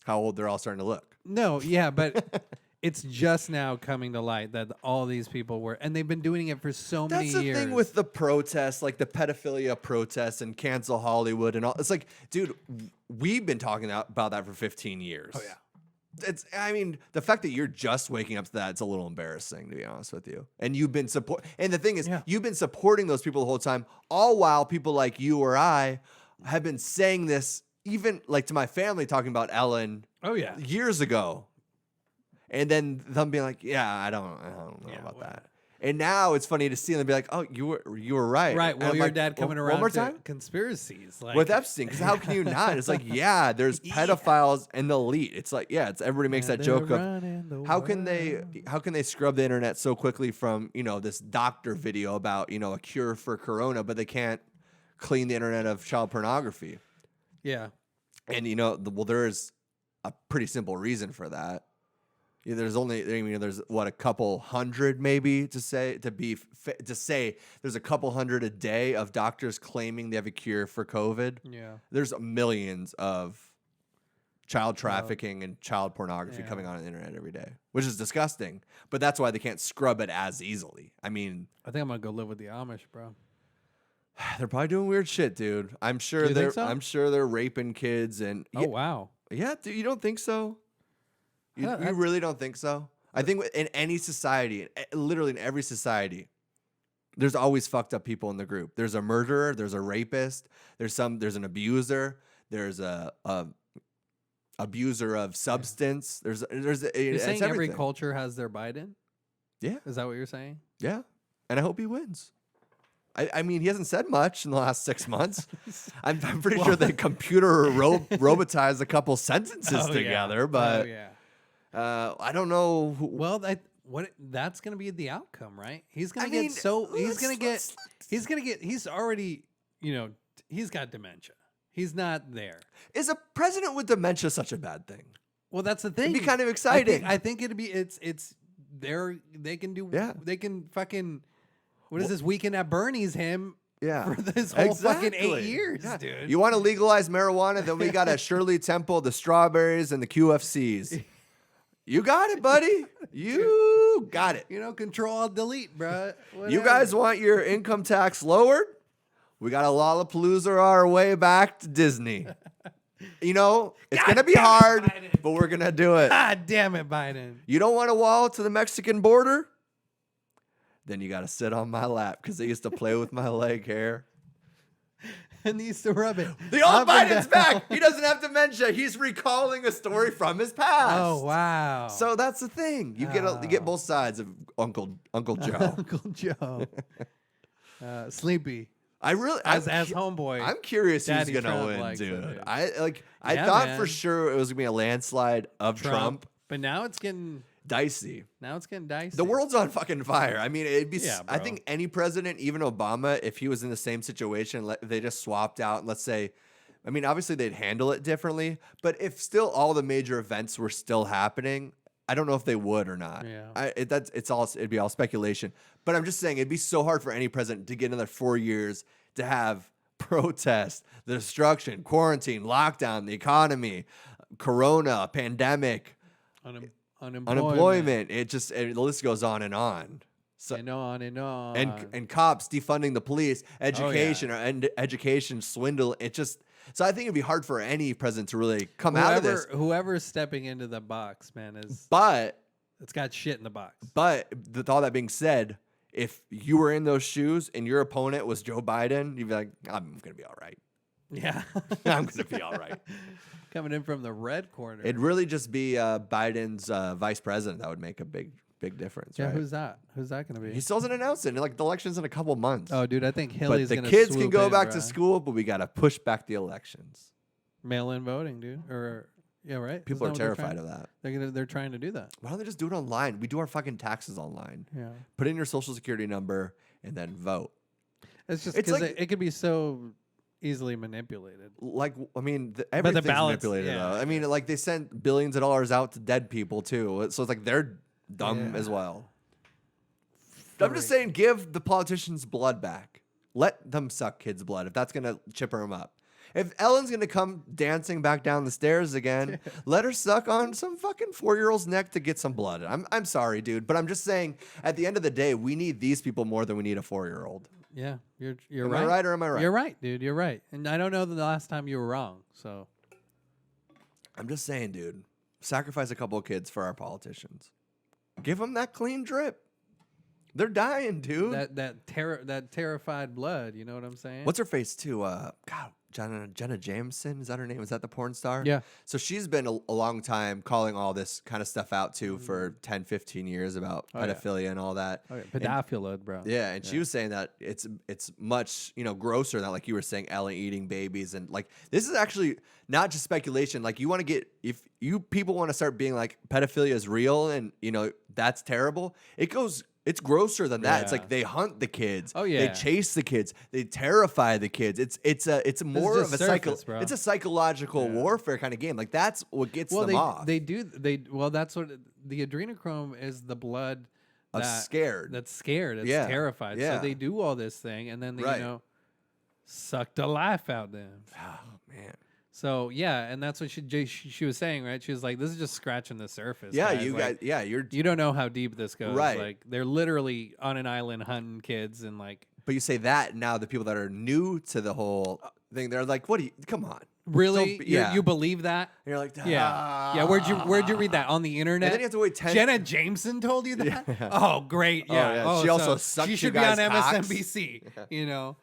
[SPEAKER 1] How old they're all starting to look.
[SPEAKER 2] No, yeah, but it's just now coming to light that all these people were, and they've been doing it for so many
[SPEAKER 1] That's the
[SPEAKER 2] years.
[SPEAKER 1] thing with the protests, like the pedophilia protests and cancel Hollywood and all. It's like, dude, we've been talking about that for 15 years.
[SPEAKER 2] Oh, yeah.
[SPEAKER 1] I mean, the fact that you're just waking up to that, it's a little embarrassing, to be honest with you. And you've been and the thing is,
[SPEAKER 2] Yeah.
[SPEAKER 1] you've been supporting those people the whole time, all while people like you or I have been saying this, even like to my family, talking about Ellen
[SPEAKER 2] Oh yeah.
[SPEAKER 1] years ago. And then them being like, yeah, I don't know
[SPEAKER 2] Yeah,
[SPEAKER 1] about
[SPEAKER 2] whatever.
[SPEAKER 1] that. And now it's funny to see them be like, oh, you were right.
[SPEAKER 2] Right.
[SPEAKER 1] And
[SPEAKER 2] Well,
[SPEAKER 1] I'm
[SPEAKER 2] your
[SPEAKER 1] like,
[SPEAKER 2] dad coming around
[SPEAKER 1] one more
[SPEAKER 2] to
[SPEAKER 1] time
[SPEAKER 2] conspiracies like
[SPEAKER 1] with Epstein, because how can you not? It's like, yeah, there's
[SPEAKER 2] Yeah.
[SPEAKER 1] pedophiles and the elite. It's like, yeah, it's everybody makes that joke of how can they scrub the internet so quickly from this doctor video about a cure for corona, but they can't clean the internet of child pornography.
[SPEAKER 2] Yeah.
[SPEAKER 1] And there is a pretty simple reason for that. There's a couple hundred maybe to say there's a couple hundred a day of doctors claiming they have a cure for COVID.
[SPEAKER 2] Yeah.
[SPEAKER 1] There's millions of child trafficking and child pornography
[SPEAKER 2] Yeah.
[SPEAKER 1] coming on the internet every day, which is disgusting. But that's why they can't scrub it as easily. I mean,
[SPEAKER 2] I think I'm gonna go live with the Amish, bro.
[SPEAKER 1] they're probably doing weird shit, dude. I'm sure
[SPEAKER 2] Do you think so?
[SPEAKER 1] I'm sure they're raping kids and
[SPEAKER 2] Oh wow.
[SPEAKER 1] yeah, dude, you don't think so? You
[SPEAKER 2] I-
[SPEAKER 1] really don't think so? I think in any society, literally in every society, there's always fucked up people in the group. There's a murderer, there's a rapist, there's an abuser, there's a abuser of substance. There's
[SPEAKER 2] You're
[SPEAKER 1] it's
[SPEAKER 2] saying every
[SPEAKER 1] everything.
[SPEAKER 2] culture has their Biden?
[SPEAKER 1] Yeah,
[SPEAKER 2] Is that what you're saying?
[SPEAKER 1] yeah, and I hope he wins. I mean, he hasn't said much in the last 6 months. I'm pretty sure the computer robotized a couple sentences
[SPEAKER 2] Oh, yeah.
[SPEAKER 1] together,
[SPEAKER 2] Oh,
[SPEAKER 1] but
[SPEAKER 2] yeah.
[SPEAKER 1] I don't know.
[SPEAKER 2] Well, that's gonna be the outcome, right? He's gonna
[SPEAKER 1] I mean,
[SPEAKER 2] he's already, he's got dementia. He's not there.
[SPEAKER 1] Is a president with dementia such a bad thing?
[SPEAKER 2] Well, that's the thing.
[SPEAKER 1] It'd be kind of exciting.
[SPEAKER 2] I think it'd be it's they can do
[SPEAKER 1] Yeah.
[SPEAKER 2] they can fucking what is this Weekend at Bernie's him
[SPEAKER 1] Yeah,
[SPEAKER 2] for this whole fucking 8
[SPEAKER 1] Exactly.
[SPEAKER 2] years,
[SPEAKER 1] Yeah.
[SPEAKER 2] dude.
[SPEAKER 1] You want to legalize marijuana? Then we got a Shirley Temple, the strawberries, and the QFCs. You got it, buddy. You got it.
[SPEAKER 2] Control Alt Delete, bro.
[SPEAKER 1] You guys want your income tax lowered? We got a Lollapalooza our way back to Disney. It's going to be hard,
[SPEAKER 2] Biden.
[SPEAKER 1] but we're going to do it.
[SPEAKER 2] God damn it, Biden.
[SPEAKER 1] You don't want a wall to the Mexican border? Then you got to sit on my lap because they used to play with my leg hair.
[SPEAKER 2] And he used to rub it.
[SPEAKER 1] The old
[SPEAKER 2] up and
[SPEAKER 1] Biden's
[SPEAKER 2] down.
[SPEAKER 1] back. He doesn't have dementia. He's recalling a story from his past.
[SPEAKER 2] Oh wow.
[SPEAKER 1] So that's the thing. You get both sides of Uncle Joe.
[SPEAKER 2] Uncle Joe. Sleepy.
[SPEAKER 1] As
[SPEAKER 2] homeboy.
[SPEAKER 1] I'm curious
[SPEAKER 2] Daddy
[SPEAKER 1] who's gonna
[SPEAKER 2] Trump
[SPEAKER 1] win,
[SPEAKER 2] likes it,
[SPEAKER 1] dude.
[SPEAKER 2] dude.
[SPEAKER 1] I
[SPEAKER 2] Yeah,
[SPEAKER 1] thought
[SPEAKER 2] man.
[SPEAKER 1] for sure it was gonna be a landslide of Trump.
[SPEAKER 2] But now it's getting
[SPEAKER 1] Dicey.
[SPEAKER 2] dicey.
[SPEAKER 1] The world's on fucking fire. I mean, it'd be.
[SPEAKER 2] Yeah,
[SPEAKER 1] I
[SPEAKER 2] bro.
[SPEAKER 1] think any president, even Obama, if he was in the same situation, they just swapped out. Let's say, I mean, obviously they'd handle it differently. But if still all the major events were still happening, I don't know if they would or not.
[SPEAKER 2] Yeah.
[SPEAKER 1] It'd be all speculation. But I'm just saying, it'd be so hard for any president to get another 4 years to have protests, the destruction, quarantine, lockdown, the economy, corona, pandemic. Unemployment. The list goes on and on. So
[SPEAKER 2] and on and on.
[SPEAKER 1] and cops defunding the police, education and education swindle. So I think it'd be hard for any president to really come out of this.
[SPEAKER 2] Whoever's stepping into the box, man, is
[SPEAKER 1] But
[SPEAKER 2] It's got shit in the box.
[SPEAKER 1] But with all that being said, if you were in those shoes and your opponent was Joe Biden, you'd be like, I'm going to be all right.
[SPEAKER 2] Yeah.
[SPEAKER 1] I'm going to be all right.
[SPEAKER 2] Coming in from the red corner.
[SPEAKER 1] It'd really just be Biden's vice president that would make a big difference,
[SPEAKER 2] yeah,
[SPEAKER 1] right?
[SPEAKER 2] who's that? Who's that going to be?
[SPEAKER 1] He still hasn't announced it. Like, the election's in a couple months.
[SPEAKER 2] Oh, dude, I think Hillary's
[SPEAKER 1] but
[SPEAKER 2] going
[SPEAKER 1] the
[SPEAKER 2] to
[SPEAKER 1] kids can go back to school, but we got to push back the elections.
[SPEAKER 2] Mail-in voting, dude. Or yeah, right?
[SPEAKER 1] People are terrified of that.
[SPEAKER 2] They're trying to do that.
[SPEAKER 1] Why don't they just do it online? We do our fucking taxes online.
[SPEAKER 2] Yeah.
[SPEAKER 1] Put in your social security number and then vote.
[SPEAKER 2] It's just
[SPEAKER 1] It's
[SPEAKER 2] because
[SPEAKER 1] like-
[SPEAKER 2] it could be so easily manipulated.
[SPEAKER 1] Like, I mean, everything's
[SPEAKER 2] ballots,
[SPEAKER 1] manipulated,
[SPEAKER 2] yeah,
[SPEAKER 1] though.
[SPEAKER 2] I
[SPEAKER 1] I mean,
[SPEAKER 2] guess.
[SPEAKER 1] like, they sent billions of dollars out to dead people, too. So it's like they're dumb
[SPEAKER 2] Yeah.
[SPEAKER 1] as well. I'm just saying, give the politicians blood back. Let them suck kids' blood if that's going to chipper them up. If Ellen's going to come dancing back down the stairs again, let her suck on some fucking 4-year-old's neck to get some blood. I'm sorry, dude, but I'm just saying, at the end of the day, we need these people more than we need a 4-year-old.
[SPEAKER 2] Yeah, you're
[SPEAKER 1] Am
[SPEAKER 2] right.
[SPEAKER 1] I right or am I right?
[SPEAKER 2] You're right, dude. You're right. And I don't know the last time you were wrong. So
[SPEAKER 1] I'm just saying, dude, sacrifice a couple of kids for our politicians. Give them that clean drip. They're dying, dude.
[SPEAKER 2] that terrified blood. You know what I'm saying?
[SPEAKER 1] What's her face too? God, Jenna Jameson, is that her name? Is that the porn star?
[SPEAKER 2] Yeah.
[SPEAKER 1] So she's been a long time calling all this kind of stuff out too for 10, 15 years about
[SPEAKER 2] Oh, yeah.
[SPEAKER 1] pedophilia and all that.
[SPEAKER 2] Okay, pedophilia, bro.
[SPEAKER 1] Yeah, and she was saying that it's much, grosser than, like you were saying, Ellen eating babies, and like this is actually not just speculation. Like, you want to get, if you people want to start being like pedophilia is real and that's terrible, it's grosser than that. It's
[SPEAKER 2] Yeah.
[SPEAKER 1] like they hunt the kids.
[SPEAKER 2] Oh, yeah.
[SPEAKER 1] They chase the kids. They terrify the kids. It's more of
[SPEAKER 2] just
[SPEAKER 1] a
[SPEAKER 2] surface, bro.
[SPEAKER 1] it's a psychological warfare kind of game. Like, that's what gets them off.
[SPEAKER 2] That's what the adrenochrome is, the blood
[SPEAKER 1] Of scared.
[SPEAKER 2] That's scared. It's
[SPEAKER 1] Yeah.
[SPEAKER 2] terrified.
[SPEAKER 1] Yeah.
[SPEAKER 2] So they do all this thing and then they
[SPEAKER 1] Right.
[SPEAKER 2] suck the life out them.
[SPEAKER 1] Oh man.
[SPEAKER 2] So yeah, and that's what she was saying, right? She was like, "This is just scratching the surface."
[SPEAKER 1] Yeah,
[SPEAKER 2] guys.
[SPEAKER 1] you
[SPEAKER 2] Like,
[SPEAKER 1] guys. Yeah, you're.
[SPEAKER 2] You don't know how deep this goes.
[SPEAKER 1] Right.
[SPEAKER 2] Like, they're literally on an island hunting kids and like.
[SPEAKER 1] But you say that now, the people that are new to the whole thing, they're like, "What do you? Come on."
[SPEAKER 2] Really?
[SPEAKER 1] Don't be- yeah.
[SPEAKER 2] You believe that?
[SPEAKER 1] And you're like,
[SPEAKER 2] Yeah. Yeah. Where'd you read that? On the internet?
[SPEAKER 1] And then you have to wait 10.
[SPEAKER 2] Jenna Jameson told you that?
[SPEAKER 1] Yeah.
[SPEAKER 2] Oh, great.
[SPEAKER 1] Oh,
[SPEAKER 2] Yeah.
[SPEAKER 1] yeah.
[SPEAKER 2] Oh,
[SPEAKER 1] She also
[SPEAKER 2] so
[SPEAKER 1] sucked
[SPEAKER 2] she
[SPEAKER 1] you
[SPEAKER 2] should be on
[SPEAKER 1] guys' cocks.
[SPEAKER 2] MSNBC. You know,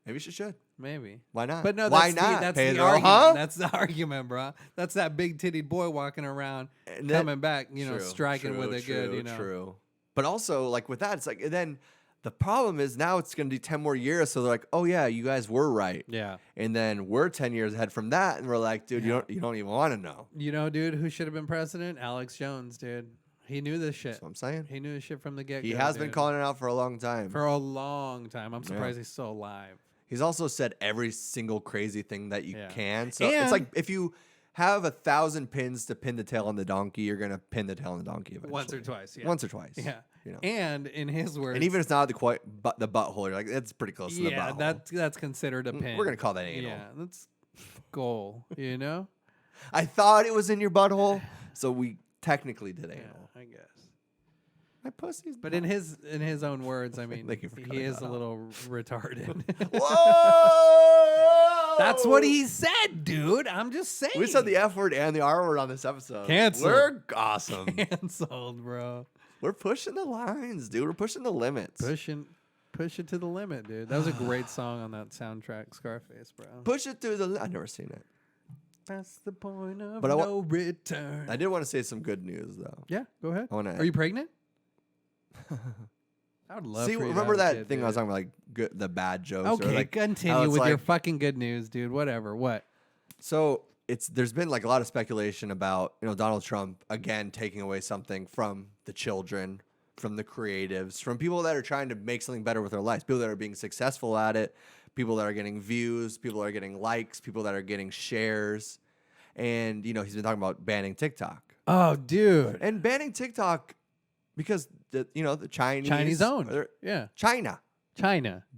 [SPEAKER 1] Maybe she should.
[SPEAKER 2] maybe.
[SPEAKER 1] Why not?
[SPEAKER 2] But no,
[SPEAKER 1] why
[SPEAKER 2] that's
[SPEAKER 1] not?
[SPEAKER 2] the, that's
[SPEAKER 1] Pedro,
[SPEAKER 2] the argument.
[SPEAKER 1] huh?
[SPEAKER 2] That's the argument, bro. That's that big titted boy walking around,
[SPEAKER 1] And then-
[SPEAKER 2] coming back,
[SPEAKER 1] True,
[SPEAKER 2] striking
[SPEAKER 1] true,
[SPEAKER 2] with a
[SPEAKER 1] true,
[SPEAKER 2] good,
[SPEAKER 1] True. But also, like, with that, it's like, and then the problem is now it's going to be 10 more years. So they're like, oh yeah, you guys were right.
[SPEAKER 2] Yeah.
[SPEAKER 1] And then we're 10 years ahead from that, and we're like, dude, you don't even want to know.
[SPEAKER 2] You know, dude, who should have been president? Alex Jones, dude. He knew this shit.
[SPEAKER 1] That's what I'm saying.
[SPEAKER 2] He knew this shit from the get-go.
[SPEAKER 1] He has been
[SPEAKER 2] dude.
[SPEAKER 1] calling it out for a long time.
[SPEAKER 2] For a long time. I'm surprised he's still alive.
[SPEAKER 1] He's also said every single crazy thing that you
[SPEAKER 2] Yeah.
[SPEAKER 1] can. So
[SPEAKER 2] And-
[SPEAKER 1] it's like, if you have 1,000 pins to pin the tail on the donkey, you're gonna pin the tail on the donkey eventually.
[SPEAKER 2] Once or twice, yeah.
[SPEAKER 1] Once or twice.
[SPEAKER 2] Yeah.
[SPEAKER 1] You know.
[SPEAKER 2] And in his words,
[SPEAKER 1] And even if it's not the butthole, you're like, that's pretty close to the
[SPEAKER 2] yeah,
[SPEAKER 1] butthole.
[SPEAKER 2] that's considered a pin.
[SPEAKER 1] We're gonna call that anal.
[SPEAKER 2] Yeah, that's goal, you know?
[SPEAKER 1] I thought it was in your butthole, so we technically did
[SPEAKER 2] Yeah,
[SPEAKER 1] anal.
[SPEAKER 2] I guess.
[SPEAKER 1] My pussy's.
[SPEAKER 2] But in his own words, I mean,
[SPEAKER 1] Thank you for
[SPEAKER 2] he
[SPEAKER 1] cutting
[SPEAKER 2] is
[SPEAKER 1] that
[SPEAKER 2] a
[SPEAKER 1] out.
[SPEAKER 2] little retarded.
[SPEAKER 1] Whoa!
[SPEAKER 2] That's what he said, dude. I'm just saying.
[SPEAKER 1] We said the F word and the R word on this episode.
[SPEAKER 2] Canceled.
[SPEAKER 1] We're awesome.
[SPEAKER 2] canceled, bro.
[SPEAKER 1] We're pushing the lines, dude. We're pushing the limits.
[SPEAKER 2] Push it to the limit, dude. That was a great song on that soundtrack, Scarface, bro.
[SPEAKER 1] Push it through the. I've never seen it.
[SPEAKER 2] That's the point of
[SPEAKER 1] But
[SPEAKER 2] no return.
[SPEAKER 1] I did want to say some good news though.
[SPEAKER 2] Yeah, go ahead.
[SPEAKER 1] I wanna-
[SPEAKER 2] Are you pregnant? I would love.
[SPEAKER 1] See,
[SPEAKER 2] for you to
[SPEAKER 1] remember
[SPEAKER 2] have a
[SPEAKER 1] that
[SPEAKER 2] kid,
[SPEAKER 1] thing
[SPEAKER 2] dude.
[SPEAKER 1] I was talking about, like the bad jokes.
[SPEAKER 2] Okay,
[SPEAKER 1] or like, how
[SPEAKER 2] continue
[SPEAKER 1] it's
[SPEAKER 2] with your
[SPEAKER 1] like-
[SPEAKER 2] fucking good news, dude. Whatever. What?
[SPEAKER 1] So there's been like a lot of speculation about Donald Trump again taking away something from the children, from the creatives, from people that are trying to make something better with their lives, people that are being successful at it, people that are getting views, people that are getting likes, people that are getting shares, and he's been talking about banning TikTok
[SPEAKER 2] Oh, dude.
[SPEAKER 1] and banning TikTok because the
[SPEAKER 2] Chinese owned.
[SPEAKER 1] they're-
[SPEAKER 2] Yeah.
[SPEAKER 1] China.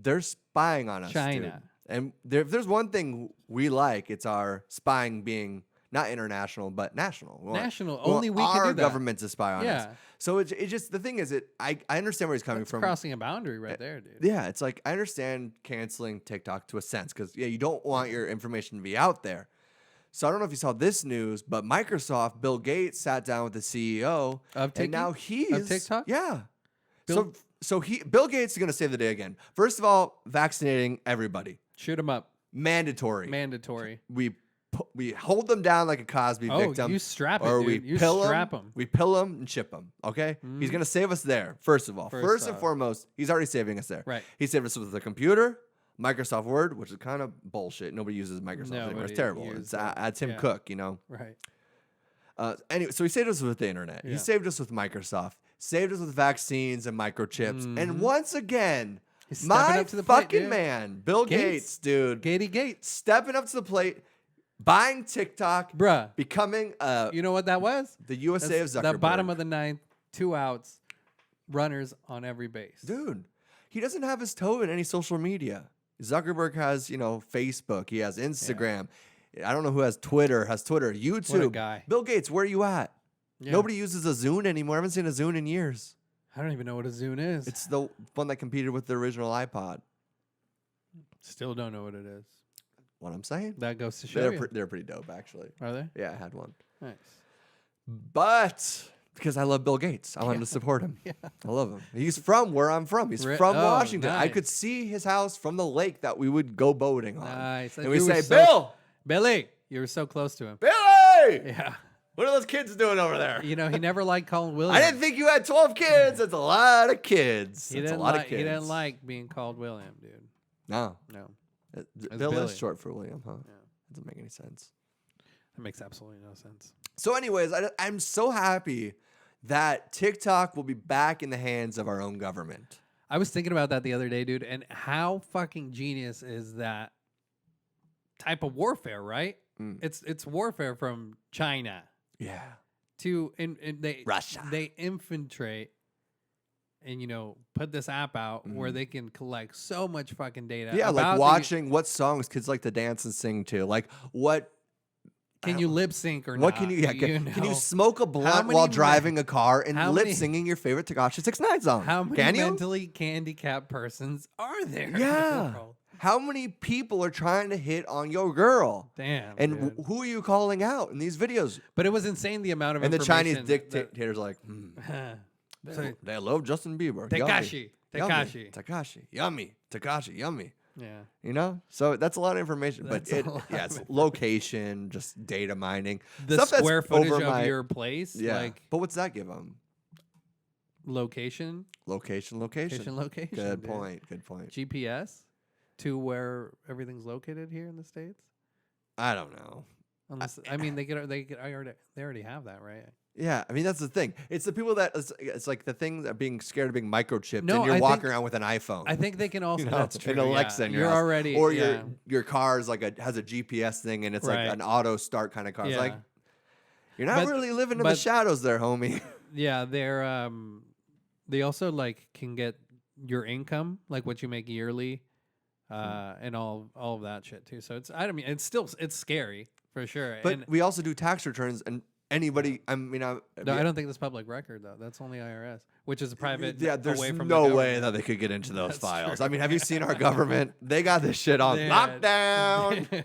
[SPEAKER 1] They're spying on us.
[SPEAKER 2] China.
[SPEAKER 1] Dude. And if there's one thing we like, it's our spying being not international, but national.
[SPEAKER 2] National.
[SPEAKER 1] We want
[SPEAKER 2] Only we can
[SPEAKER 1] our
[SPEAKER 2] do that.
[SPEAKER 1] government to spy on us.
[SPEAKER 2] Yeah.
[SPEAKER 1] So it just, the thing is, I understand where he's coming
[SPEAKER 2] That's
[SPEAKER 1] from.
[SPEAKER 2] crossing a boundary right there, dude.
[SPEAKER 1] Yeah, it's like, I understand canceling TikTok to a sense because, you don't want your information to be out there. So I don't know if you saw this news, but Microsoft, Bill Gates sat down with the CEO
[SPEAKER 2] Of
[SPEAKER 1] and now he's
[SPEAKER 2] Of TikTok?
[SPEAKER 1] Yeah.
[SPEAKER 2] Bill-
[SPEAKER 1] Bill Gates is going to save the day again. First of all, vaccinating everybody.
[SPEAKER 2] Shoot them up.
[SPEAKER 1] Mandatory. We hold them down like a Cosby victim.
[SPEAKER 2] You strap it,
[SPEAKER 1] or
[SPEAKER 2] dude.
[SPEAKER 1] we
[SPEAKER 2] You
[SPEAKER 1] pill
[SPEAKER 2] strap
[SPEAKER 1] them.
[SPEAKER 2] them.
[SPEAKER 1] We pill them and ship them. Okay, he's gonna save us there. First of all, first and
[SPEAKER 2] off.
[SPEAKER 1] foremost, he's already saving us there.
[SPEAKER 2] Right.
[SPEAKER 1] He saved us with the computer, Microsoft Word, which is kind of bullshit. Nobody uses Microsoft anymore.
[SPEAKER 2] Nobody
[SPEAKER 1] It's terrible.
[SPEAKER 2] uses
[SPEAKER 1] It's Tim
[SPEAKER 2] yeah.
[SPEAKER 1] Cook, you know.
[SPEAKER 2] Right.
[SPEAKER 1] Anyway, so he saved us with the internet.
[SPEAKER 2] Yeah.
[SPEAKER 1] He saved us with Microsoft. Saved us with vaccines and microchips. And once again,
[SPEAKER 2] He's stepping
[SPEAKER 1] my
[SPEAKER 2] up to the plate,
[SPEAKER 1] fucking
[SPEAKER 2] dude.
[SPEAKER 1] man, Bill Gates, dude,
[SPEAKER 2] Gatey Gates.
[SPEAKER 1] stepping up to the plate, buying TikTok,
[SPEAKER 2] Bruh.
[SPEAKER 1] becoming
[SPEAKER 2] You know what that was?
[SPEAKER 1] the USA
[SPEAKER 2] That's
[SPEAKER 1] of Zuckerberg.
[SPEAKER 2] the bottom of the ninth, 2 outs, runners on every base.
[SPEAKER 1] Dude, he doesn't have his toe in any social media. Zuckerberg has, Facebook. He has Instagram. I don't know who has Twitter. YouTube.
[SPEAKER 2] What a guy.
[SPEAKER 1] Bill Gates, where are you at?
[SPEAKER 2] Yeah.
[SPEAKER 1] Nobody uses a Zune anymore. I haven't seen a Zune in years.
[SPEAKER 2] I don't even know what a Zune is.
[SPEAKER 1] It's the one that competed with the original iPod.
[SPEAKER 2] Still don't know what it is.
[SPEAKER 1] What I'm saying?
[SPEAKER 2] That goes to show you.
[SPEAKER 1] They're pretty dope, actually.
[SPEAKER 2] Are they?
[SPEAKER 1] Yeah, I had one.
[SPEAKER 2] Nice.
[SPEAKER 1] But because I love Bill Gates, I wanted to support him. I love him. He's from where I'm from. He's from Washington. I
[SPEAKER 2] nice.
[SPEAKER 1] could see his house from the lake that we would go boating on.
[SPEAKER 2] Nice.
[SPEAKER 1] And we
[SPEAKER 2] You were
[SPEAKER 1] say,
[SPEAKER 2] so- Billy, you were so close to him.
[SPEAKER 1] Billy!
[SPEAKER 2] Yeah.
[SPEAKER 1] What are those kids doing over there?
[SPEAKER 2] He never liked calling William.
[SPEAKER 1] I didn't think you had 12 kids. That's a lot of kids.
[SPEAKER 2] He
[SPEAKER 1] That's a
[SPEAKER 2] didn't
[SPEAKER 1] lot
[SPEAKER 2] like.
[SPEAKER 1] of kids.
[SPEAKER 2] He didn't like being called William, dude.
[SPEAKER 1] No.
[SPEAKER 2] No,
[SPEAKER 1] Bill
[SPEAKER 2] Billy.
[SPEAKER 1] is short for William, huh?
[SPEAKER 2] Yeah.
[SPEAKER 1] Doesn't make any sense.
[SPEAKER 2] that makes absolutely no sense.
[SPEAKER 1] So anyways, I'm so happy that TikTok will be back in the hands of our own government.
[SPEAKER 2] I was thinking about that the other day, dude, and how fucking genius is that type of warfare, right? It's warfare from China
[SPEAKER 1] Yeah.
[SPEAKER 2] to and they
[SPEAKER 1] Russia.
[SPEAKER 2] They infiltrate and put this app out where they can collect so much fucking data.
[SPEAKER 1] Yeah,
[SPEAKER 2] about
[SPEAKER 1] like watching what songs kids like to dance and sing to. Like what
[SPEAKER 2] can you lip sync or
[SPEAKER 1] what
[SPEAKER 2] not?
[SPEAKER 1] can you can you smoke a
[SPEAKER 2] How
[SPEAKER 1] blunt
[SPEAKER 2] many
[SPEAKER 1] while
[SPEAKER 2] men-
[SPEAKER 1] driving a car and
[SPEAKER 2] how
[SPEAKER 1] lip
[SPEAKER 2] many-
[SPEAKER 1] singing your favorite Tekashi 6ix9ine song?
[SPEAKER 2] How many
[SPEAKER 1] can you?
[SPEAKER 2] mentally handicapped persons are there? in the
[SPEAKER 1] Yeah.
[SPEAKER 2] world?
[SPEAKER 1] How many people are trying to hit on your girl?
[SPEAKER 2] Damn.
[SPEAKER 1] And
[SPEAKER 2] dude.
[SPEAKER 1] who are you calling out in these videos?
[SPEAKER 2] But it was insane the amount of
[SPEAKER 1] And the Chinese
[SPEAKER 2] information that-
[SPEAKER 1] dictators are like,
[SPEAKER 2] So-
[SPEAKER 1] they love Justin Bieber.
[SPEAKER 2] Tekashi.
[SPEAKER 1] Yummy.
[SPEAKER 2] Tekashi.
[SPEAKER 1] Tekashi. Yummy. Tekashi. Yummy.
[SPEAKER 2] Yeah.
[SPEAKER 1] So that's a lot of information.
[SPEAKER 2] That's
[SPEAKER 1] But
[SPEAKER 2] a lot
[SPEAKER 1] it's
[SPEAKER 2] of
[SPEAKER 1] location, just data mining.
[SPEAKER 2] The
[SPEAKER 1] Stuff that's
[SPEAKER 2] square footage
[SPEAKER 1] over
[SPEAKER 2] of
[SPEAKER 1] my-
[SPEAKER 2] your place,
[SPEAKER 1] Yeah.
[SPEAKER 2] like
[SPEAKER 1] But what's that give them?
[SPEAKER 2] location.
[SPEAKER 1] Location.
[SPEAKER 2] Location.
[SPEAKER 1] Good
[SPEAKER 2] dude.
[SPEAKER 1] point. Good point.
[SPEAKER 2] GPS to where everything's located here in the States.
[SPEAKER 1] I don't know.
[SPEAKER 2] Unless they already have that, right?
[SPEAKER 1] Yeah, I mean that's the thing. It's the people that it's like the thing that being scared of being microchipped,
[SPEAKER 2] No,
[SPEAKER 1] and you're
[SPEAKER 2] I
[SPEAKER 1] walking
[SPEAKER 2] think-
[SPEAKER 1] around with an iPhone.
[SPEAKER 2] I think they can also. That's true.
[SPEAKER 1] An Alexa in your
[SPEAKER 2] You're
[SPEAKER 1] house.
[SPEAKER 2] already
[SPEAKER 1] or
[SPEAKER 2] yeah.
[SPEAKER 1] your car's like has a GPS thing, and it's like
[SPEAKER 2] Right.
[SPEAKER 1] an auto start kind of car. It's
[SPEAKER 2] Yeah.
[SPEAKER 1] like you're not
[SPEAKER 2] But-
[SPEAKER 1] really living in the
[SPEAKER 2] but-
[SPEAKER 1] shadows there, homie.
[SPEAKER 2] Yeah, they're they also like can get your income, like what you make yearly, and all of that shit too. So it's scary for sure.
[SPEAKER 1] But
[SPEAKER 2] and
[SPEAKER 1] we also do tax returns, and anybody. I
[SPEAKER 2] don't think that's public record though. That's only IRS, which is a private.
[SPEAKER 1] Yeah, there's
[SPEAKER 2] away from
[SPEAKER 1] no
[SPEAKER 2] the
[SPEAKER 1] way
[SPEAKER 2] government.
[SPEAKER 1] that they could get into those
[SPEAKER 2] That's
[SPEAKER 1] files.
[SPEAKER 2] true.
[SPEAKER 1] I mean, have you seen our government? They got this shit on lockdown.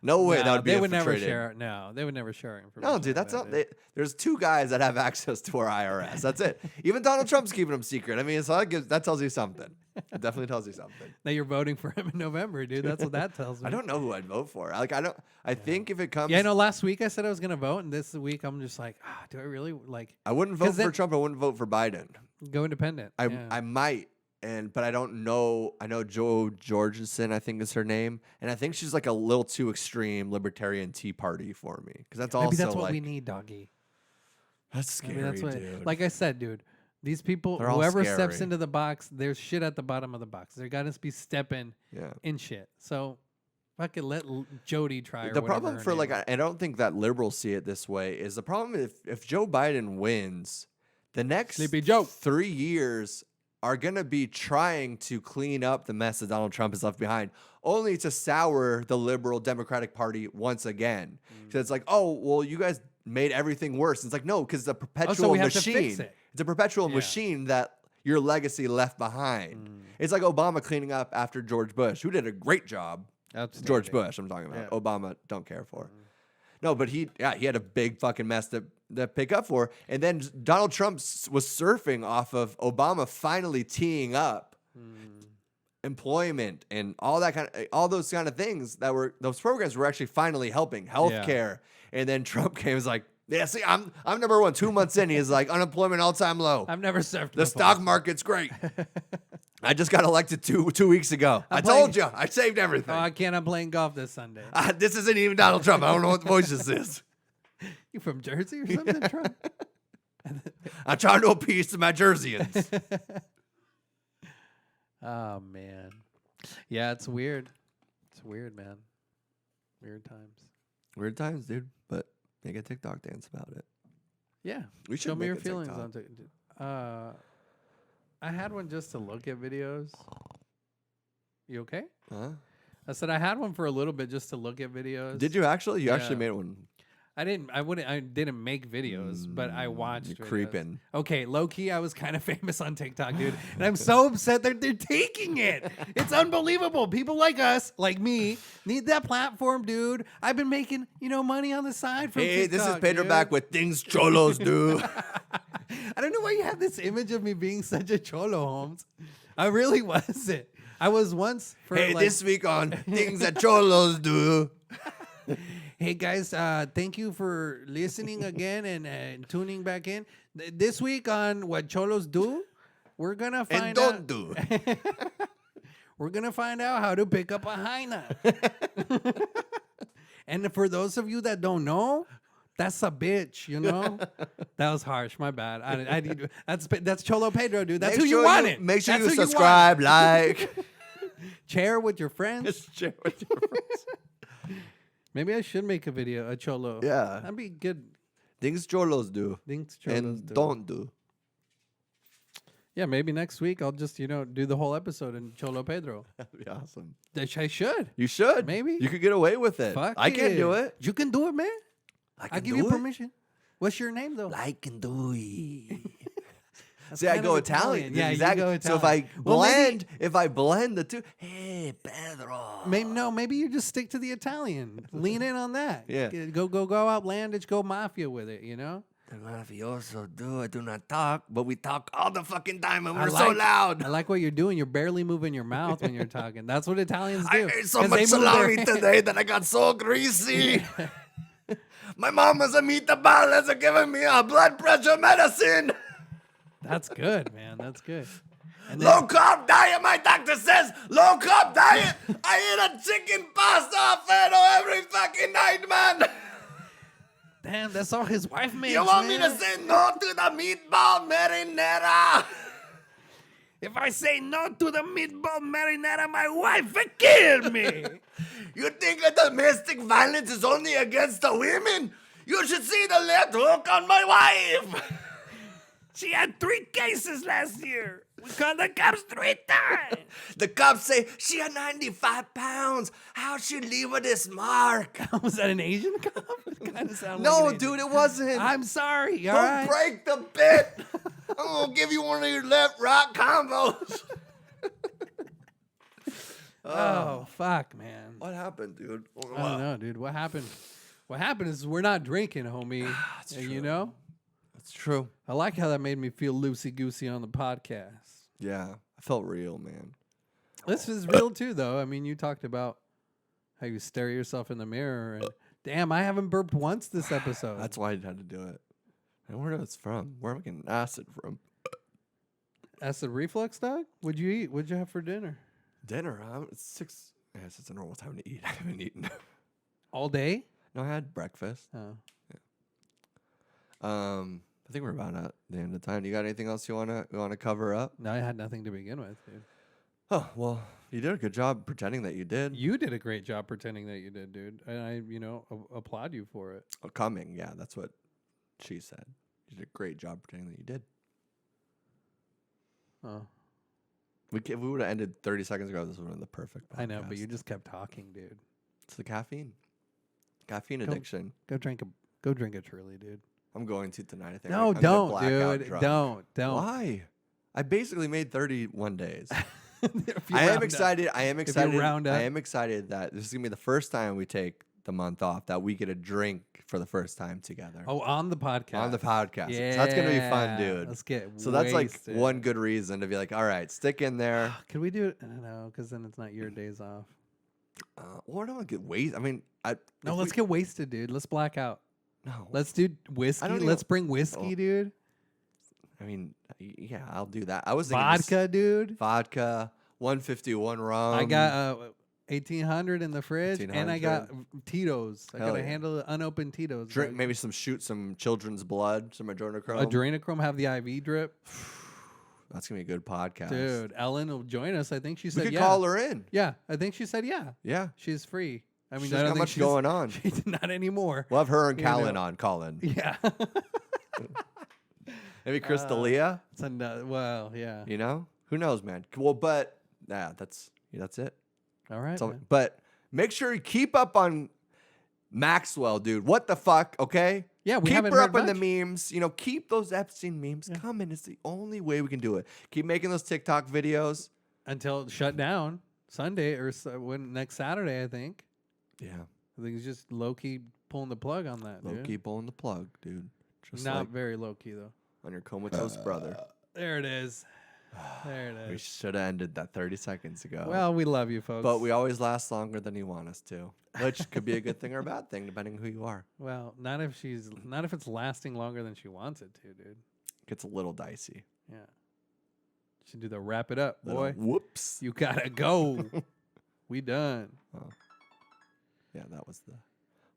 [SPEAKER 1] No way that would be
[SPEAKER 2] They would never
[SPEAKER 1] infiltrated.
[SPEAKER 2] share it. No, they would never share our information.
[SPEAKER 1] No, dude,
[SPEAKER 2] like
[SPEAKER 1] that's
[SPEAKER 2] that,
[SPEAKER 1] not.
[SPEAKER 2] dude.
[SPEAKER 1] There's 2 guys that have access to our IRS. That's it. Even Donald Trump's keeping them secret. I mean, so that tells you something. It definitely tells you something.
[SPEAKER 2] That you're voting for him in November, dude. That's what that tells me.
[SPEAKER 1] I don't know who I'd vote for. I don't. I think if it comes,
[SPEAKER 2] Yeah, I know. Last week I said I was gonna vote, and this week I'm just like, do I really like
[SPEAKER 1] I wouldn't vote
[SPEAKER 2] 'Cause
[SPEAKER 1] for
[SPEAKER 2] then-
[SPEAKER 1] Trump. I wouldn't vote for Biden.
[SPEAKER 2] go independent?
[SPEAKER 1] I might, but I don't know. I know Joe Georgeson, I think is her name, and I think she's like a little too extreme libertarian Tea Party for me because that's
[SPEAKER 2] Maybe
[SPEAKER 1] also
[SPEAKER 2] that's what
[SPEAKER 1] like
[SPEAKER 2] we need, doggy.
[SPEAKER 1] that's scary,
[SPEAKER 2] Maybe that's what.
[SPEAKER 1] dude.
[SPEAKER 2] Like I said, dude. These people,
[SPEAKER 1] They're all
[SPEAKER 2] whoever steps
[SPEAKER 1] scary.
[SPEAKER 2] into the box, there's shit at the bottom of the box. They're gonna be stepping
[SPEAKER 1] yeah.
[SPEAKER 2] in shit. So, fucking let Jody try. Or
[SPEAKER 1] The
[SPEAKER 2] whatever
[SPEAKER 1] problem
[SPEAKER 2] her
[SPEAKER 1] for
[SPEAKER 2] name
[SPEAKER 1] like
[SPEAKER 2] is.
[SPEAKER 1] I don't think that liberals see it this way is the problem if Joe Biden wins, the next
[SPEAKER 2] Sleepy Joe.
[SPEAKER 1] 3 years are gonna be trying to clean up the mess that Donald Trump has left behind, only to sour the liberal Democratic Party once again. So it's like, oh well, you guys made everything worse. It's like no, because it's a perpetual
[SPEAKER 2] we have to
[SPEAKER 1] machine.
[SPEAKER 2] fix it.
[SPEAKER 1] It's a perpetual
[SPEAKER 2] Yeah.
[SPEAKER 1] machine that your legacy left behind. It's like Obama cleaning up after George Bush, who did a great job. George Bush, I'm talking about.
[SPEAKER 2] Yeah.
[SPEAKER 1] Obama, don't care for. No, but he had a big fucking mess to pick up for. And then Donald Trump was surfing off of Obama finally teeing up employment and all those kind of things those programs were actually finally helping healthcare. And then Trump came and was like, yeah, see, I'm number one. 2 months in, he's like, unemployment all time low.
[SPEAKER 2] I've never surfed.
[SPEAKER 1] The stock market's great. I just got elected 2 weeks ago. I told you, I saved everything.
[SPEAKER 2] Oh, I can't. I'm playing golf this Sunday.
[SPEAKER 1] This isn't even Donald Trump. I don't know what the voice this is.
[SPEAKER 2] You from Jersey or something, Trump?
[SPEAKER 1] I'm trying to appease to my Jerseyans.
[SPEAKER 2] Oh man, yeah, it's weird. It's weird, man. Weird times.
[SPEAKER 1] Weird times, dude. But make a TikTok dance about it.
[SPEAKER 2] Yeah,
[SPEAKER 1] We should
[SPEAKER 2] show me
[SPEAKER 1] make
[SPEAKER 2] your
[SPEAKER 1] a
[SPEAKER 2] feelings
[SPEAKER 1] TikTok.
[SPEAKER 2] on TikTok. I had one just to look at videos. You okay?
[SPEAKER 1] Huh?
[SPEAKER 2] I said I had one for a little bit just to look at videos.
[SPEAKER 1] Did you actually? You
[SPEAKER 2] Yeah.
[SPEAKER 1] actually made one.
[SPEAKER 2] I didn't. I didn't make videos, but I watched.
[SPEAKER 1] You're
[SPEAKER 2] videos.
[SPEAKER 1] creeping.
[SPEAKER 2] Okay, low key, I was kind of famous on TikTok, dude, and I'm so upset that they're taking it. It's unbelievable. People like us, like me, need that platform, dude. I've been making money on the side from
[SPEAKER 1] Hey,
[SPEAKER 2] TikTok,
[SPEAKER 1] this is Pedro
[SPEAKER 2] dude.
[SPEAKER 1] back with things cholos do.
[SPEAKER 2] I don't know why you have this image of me being such a cholo, Holmes. I really wasn't. I was once.
[SPEAKER 1] Hey, this week on things that cholos do.
[SPEAKER 2] Hey guys, thank you for listening again and tuning back in. This week on What Cholos Do, we're gonna find
[SPEAKER 1] And don't do.
[SPEAKER 2] We're gonna find out how to pick up a hyena. And for those of you that don't know, that's a bitch. That was harsh. My bad. I need that's Cholo Pedro, dude. That's
[SPEAKER 1] Make
[SPEAKER 2] who
[SPEAKER 1] sure
[SPEAKER 2] you wanted.
[SPEAKER 1] Make sure
[SPEAKER 2] That's
[SPEAKER 1] you
[SPEAKER 2] who wanted.
[SPEAKER 1] subscribe, like.
[SPEAKER 2] Share with your friends.
[SPEAKER 1] Just share with your friends.
[SPEAKER 2] Maybe I should make a video, a cholo.
[SPEAKER 1] Yeah.
[SPEAKER 2] That'd be good.
[SPEAKER 1] Things cholos do.
[SPEAKER 2] Things cholos
[SPEAKER 1] And
[SPEAKER 2] do.
[SPEAKER 1] don't do.
[SPEAKER 2] Yeah, maybe next week I'll just, do the whole episode in Cholo Pedro.
[SPEAKER 1] That'd be awesome.
[SPEAKER 2] I should.
[SPEAKER 1] You should.
[SPEAKER 2] Maybe.
[SPEAKER 1] You could get away with it.
[SPEAKER 2] Fuck
[SPEAKER 1] I can't do it.
[SPEAKER 2] You can do it, man.
[SPEAKER 1] I
[SPEAKER 2] I'll give you permission. What's your name, though?
[SPEAKER 1] I can do it.
[SPEAKER 2] That's
[SPEAKER 1] See, I
[SPEAKER 2] kind
[SPEAKER 1] go
[SPEAKER 2] of
[SPEAKER 1] Italian.
[SPEAKER 2] Yeah,
[SPEAKER 1] exactly.
[SPEAKER 2] you go Italian.
[SPEAKER 1] So if I
[SPEAKER 2] maybe-
[SPEAKER 1] blend the two, hey Pedro.
[SPEAKER 2] Maybe you just stick to the Italian. Lean in on that.
[SPEAKER 1] Yeah.
[SPEAKER 2] Go outlandish, go mafia with it,
[SPEAKER 1] The mafioso do. I do not talk, but we talk all the fucking time, and
[SPEAKER 2] I
[SPEAKER 1] we're so
[SPEAKER 2] like-
[SPEAKER 1] loud.
[SPEAKER 2] I like what you're doing. You're barely moving your mouth when you're talking. That's what Italians do.
[SPEAKER 1] I ate so
[SPEAKER 2] 'Cause
[SPEAKER 1] much
[SPEAKER 2] they move their
[SPEAKER 1] salami
[SPEAKER 2] hands.
[SPEAKER 1] today that I got so greasy. My mama's a meatball has giving me a blood pressure medicine.
[SPEAKER 2] That's good, man. That's good. And
[SPEAKER 1] Low carb diet, my doctor says. Low carb diet. I eat a chicken pasta Alfredo every fucking night, man.
[SPEAKER 2] damn, that's all his wife makes.
[SPEAKER 1] You want me
[SPEAKER 2] man.
[SPEAKER 1] to say no to the meatball marinara?
[SPEAKER 2] If I say no to the meatball marinara, my wife will kill me.
[SPEAKER 1] You think that domestic violence is only against the women? You should see the left hook on my wife.
[SPEAKER 2] She had 3 cases last year. We called the cops 3 times.
[SPEAKER 1] The cops say she had 95 pounds. How'd she leave her this mark?
[SPEAKER 2] Was that an Asian cop? It kind of sounded
[SPEAKER 1] No,
[SPEAKER 2] like an
[SPEAKER 1] dude,
[SPEAKER 2] Asian.
[SPEAKER 1] it wasn't.
[SPEAKER 2] I'm sorry.
[SPEAKER 1] Don't
[SPEAKER 2] all right?
[SPEAKER 1] break the bit. I'm gonna give you one of your left right combos.
[SPEAKER 2] Oh, fuck, man.
[SPEAKER 1] What happened, dude?
[SPEAKER 2] I don't know, dude. What happened? What happened is we're not drinking, homie.
[SPEAKER 1] That's
[SPEAKER 2] And
[SPEAKER 1] true.
[SPEAKER 2] you know?
[SPEAKER 1] That's true.
[SPEAKER 2] I like how that made me feel loosey-goosey on the podcast.
[SPEAKER 1] Yeah, I felt real, man.
[SPEAKER 2] This is real, too, though. I mean, you talked about how you stare at yourself in the mirror. And damn, I haven't burped once this episode.
[SPEAKER 1] That's why I had to do it. And where it's from? Where am I getting acid from?
[SPEAKER 2] Acid reflux, dog? What'd you eat? What'd you have for dinner?
[SPEAKER 1] Dinner, huh? It's 6. I guess it's a normal time to eat. I haven't eaten.
[SPEAKER 2] All day?
[SPEAKER 1] No, I had breakfast.
[SPEAKER 2] Oh.
[SPEAKER 1] I think we're about at the end of time. You got anything else you wanna cover up?
[SPEAKER 2] No, I had nothing to begin with, dude.
[SPEAKER 1] Oh well, you did a good job pretending that you did.
[SPEAKER 2] You did a great job pretending that you did, dude. And I, applaud you for it.
[SPEAKER 1] Oh, coming, yeah, that's what she said. You did a great job pretending that you did.
[SPEAKER 2] Oh,
[SPEAKER 1] If we would have ended 30 seconds ago, this would have been the perfect podcast.
[SPEAKER 2] I know, but you just kept talking, dude.
[SPEAKER 1] It's the caffeine. Caffeine
[SPEAKER 2] Go-
[SPEAKER 1] addiction.
[SPEAKER 2] Go drink a Truly, dude.
[SPEAKER 1] I'm going to tonight, I think.
[SPEAKER 2] No,
[SPEAKER 1] I'm gonna
[SPEAKER 2] don't,
[SPEAKER 1] black out
[SPEAKER 2] dude.
[SPEAKER 1] drunk.
[SPEAKER 2] Don't.
[SPEAKER 1] Why? I basically made 31 days.
[SPEAKER 2] If you
[SPEAKER 1] I am
[SPEAKER 2] round up.
[SPEAKER 1] excited. I am excited.
[SPEAKER 2] round
[SPEAKER 1] I
[SPEAKER 2] up.
[SPEAKER 1] am excited that this is gonna be the first time we take the month off, that we get a drink for the first time together.
[SPEAKER 2] Oh, on the podcast.
[SPEAKER 1] On the podcast.
[SPEAKER 2] Yeah.
[SPEAKER 1] So that's gonna be fun, dude.
[SPEAKER 2] Let's get
[SPEAKER 1] So that's like
[SPEAKER 2] wasted.
[SPEAKER 1] one good reason to be like, all right, stick in there.
[SPEAKER 2] Could we do it? I don't know, because then it's not your days off.
[SPEAKER 1] Or don't get wasted. I mean,
[SPEAKER 2] No, let's get wasted, dude. Let's black out.
[SPEAKER 1] no.
[SPEAKER 2] Let's do whiskey.
[SPEAKER 1] don't
[SPEAKER 2] Let's
[SPEAKER 1] even-
[SPEAKER 2] bring whiskey,
[SPEAKER 1] Oh.
[SPEAKER 2] dude.
[SPEAKER 1] I mean, yeah, I'll do that. I was thinking just
[SPEAKER 2] Vodka, dude.
[SPEAKER 1] vodka, 151 rum.
[SPEAKER 2] I got 1800 in the fridge, and I got
[SPEAKER 1] 1800.
[SPEAKER 2] Tito's. I
[SPEAKER 1] Hell
[SPEAKER 2] got a
[SPEAKER 1] yeah.
[SPEAKER 2] handle of unopened Tito's.
[SPEAKER 1] drink,
[SPEAKER 2] dog.
[SPEAKER 1] maybe some children's blood, some adrenochrome.
[SPEAKER 2] Adrenochrome, have the IV drip.
[SPEAKER 1] That's gonna be a good podcast,
[SPEAKER 2] Dude, Ellen will join us. I think she
[SPEAKER 1] We
[SPEAKER 2] said
[SPEAKER 1] could
[SPEAKER 2] yeah.
[SPEAKER 1] call her in.
[SPEAKER 2] Yeah, I think she said yeah.
[SPEAKER 1] Yeah,
[SPEAKER 2] She's free. I mean,
[SPEAKER 1] she's
[SPEAKER 2] I don't
[SPEAKER 1] got
[SPEAKER 2] think
[SPEAKER 1] much
[SPEAKER 2] she's
[SPEAKER 1] going on.
[SPEAKER 2] She's not anymore.
[SPEAKER 1] We'll have her and
[SPEAKER 2] You know.
[SPEAKER 1] Callan on. Colin,
[SPEAKER 2] Yeah.
[SPEAKER 1] maybe Crystalia.
[SPEAKER 2] It's well, yeah.
[SPEAKER 1] You know, who knows, man. Well, but yeah, that's it.
[SPEAKER 2] All right.
[SPEAKER 1] So,
[SPEAKER 2] man.
[SPEAKER 1] but make sure you keep up on Maxwell, dude. What the fuck? Okay.
[SPEAKER 2] Yeah, we
[SPEAKER 1] keep
[SPEAKER 2] haven't
[SPEAKER 1] her
[SPEAKER 2] heard
[SPEAKER 1] up in the
[SPEAKER 2] much.
[SPEAKER 1] memes. You know, keep those Epstein memes coming. It's the only way we can do it. Keep making those TikTok videos.
[SPEAKER 2] Until it shut down Sunday or when next Saturday, I think.
[SPEAKER 1] Yeah.
[SPEAKER 2] I think it's just low key pulling the plug on that.
[SPEAKER 1] Low
[SPEAKER 2] dude.
[SPEAKER 1] key pulling the plug, dude. Just
[SPEAKER 2] Not
[SPEAKER 1] like
[SPEAKER 2] very low key though.
[SPEAKER 1] on your comatose brother.
[SPEAKER 2] There it is. There it
[SPEAKER 1] We
[SPEAKER 2] is.
[SPEAKER 1] should have ended that 30 seconds ago.
[SPEAKER 2] Well, we love you, folks.
[SPEAKER 1] but we always last longer than you want us to, which could be a good thing or a bad thing, depending on who you are.
[SPEAKER 2] Well, not if it's lasting longer than she wants it to, dude.
[SPEAKER 1] Gets a little dicey.
[SPEAKER 2] Yeah. Should do the wrap it up,
[SPEAKER 1] Little
[SPEAKER 2] boy.
[SPEAKER 1] whoops.
[SPEAKER 2] You gotta go. We done.
[SPEAKER 1] Yeah, that was the.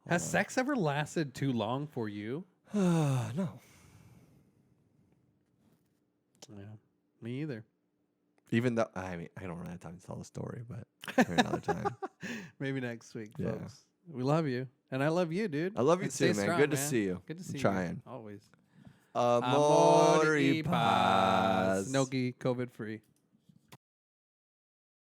[SPEAKER 2] Has sex ever lasted too long for you?
[SPEAKER 1] No.
[SPEAKER 2] Yeah. Me either.
[SPEAKER 1] Even though, I mean, I don't really have time to tell the story, but maybe another time.
[SPEAKER 2] Maybe next week,
[SPEAKER 1] Yeah.
[SPEAKER 2] folks. We love you. And I love you, dude.
[SPEAKER 1] I love you
[SPEAKER 2] And stay
[SPEAKER 1] too, man.
[SPEAKER 2] strong,
[SPEAKER 1] Good to see you.
[SPEAKER 2] Good to
[SPEAKER 1] I'm
[SPEAKER 2] see
[SPEAKER 1] trying.
[SPEAKER 2] you. Always.
[SPEAKER 1] Amor y Paz.
[SPEAKER 2] Noki, COVID free.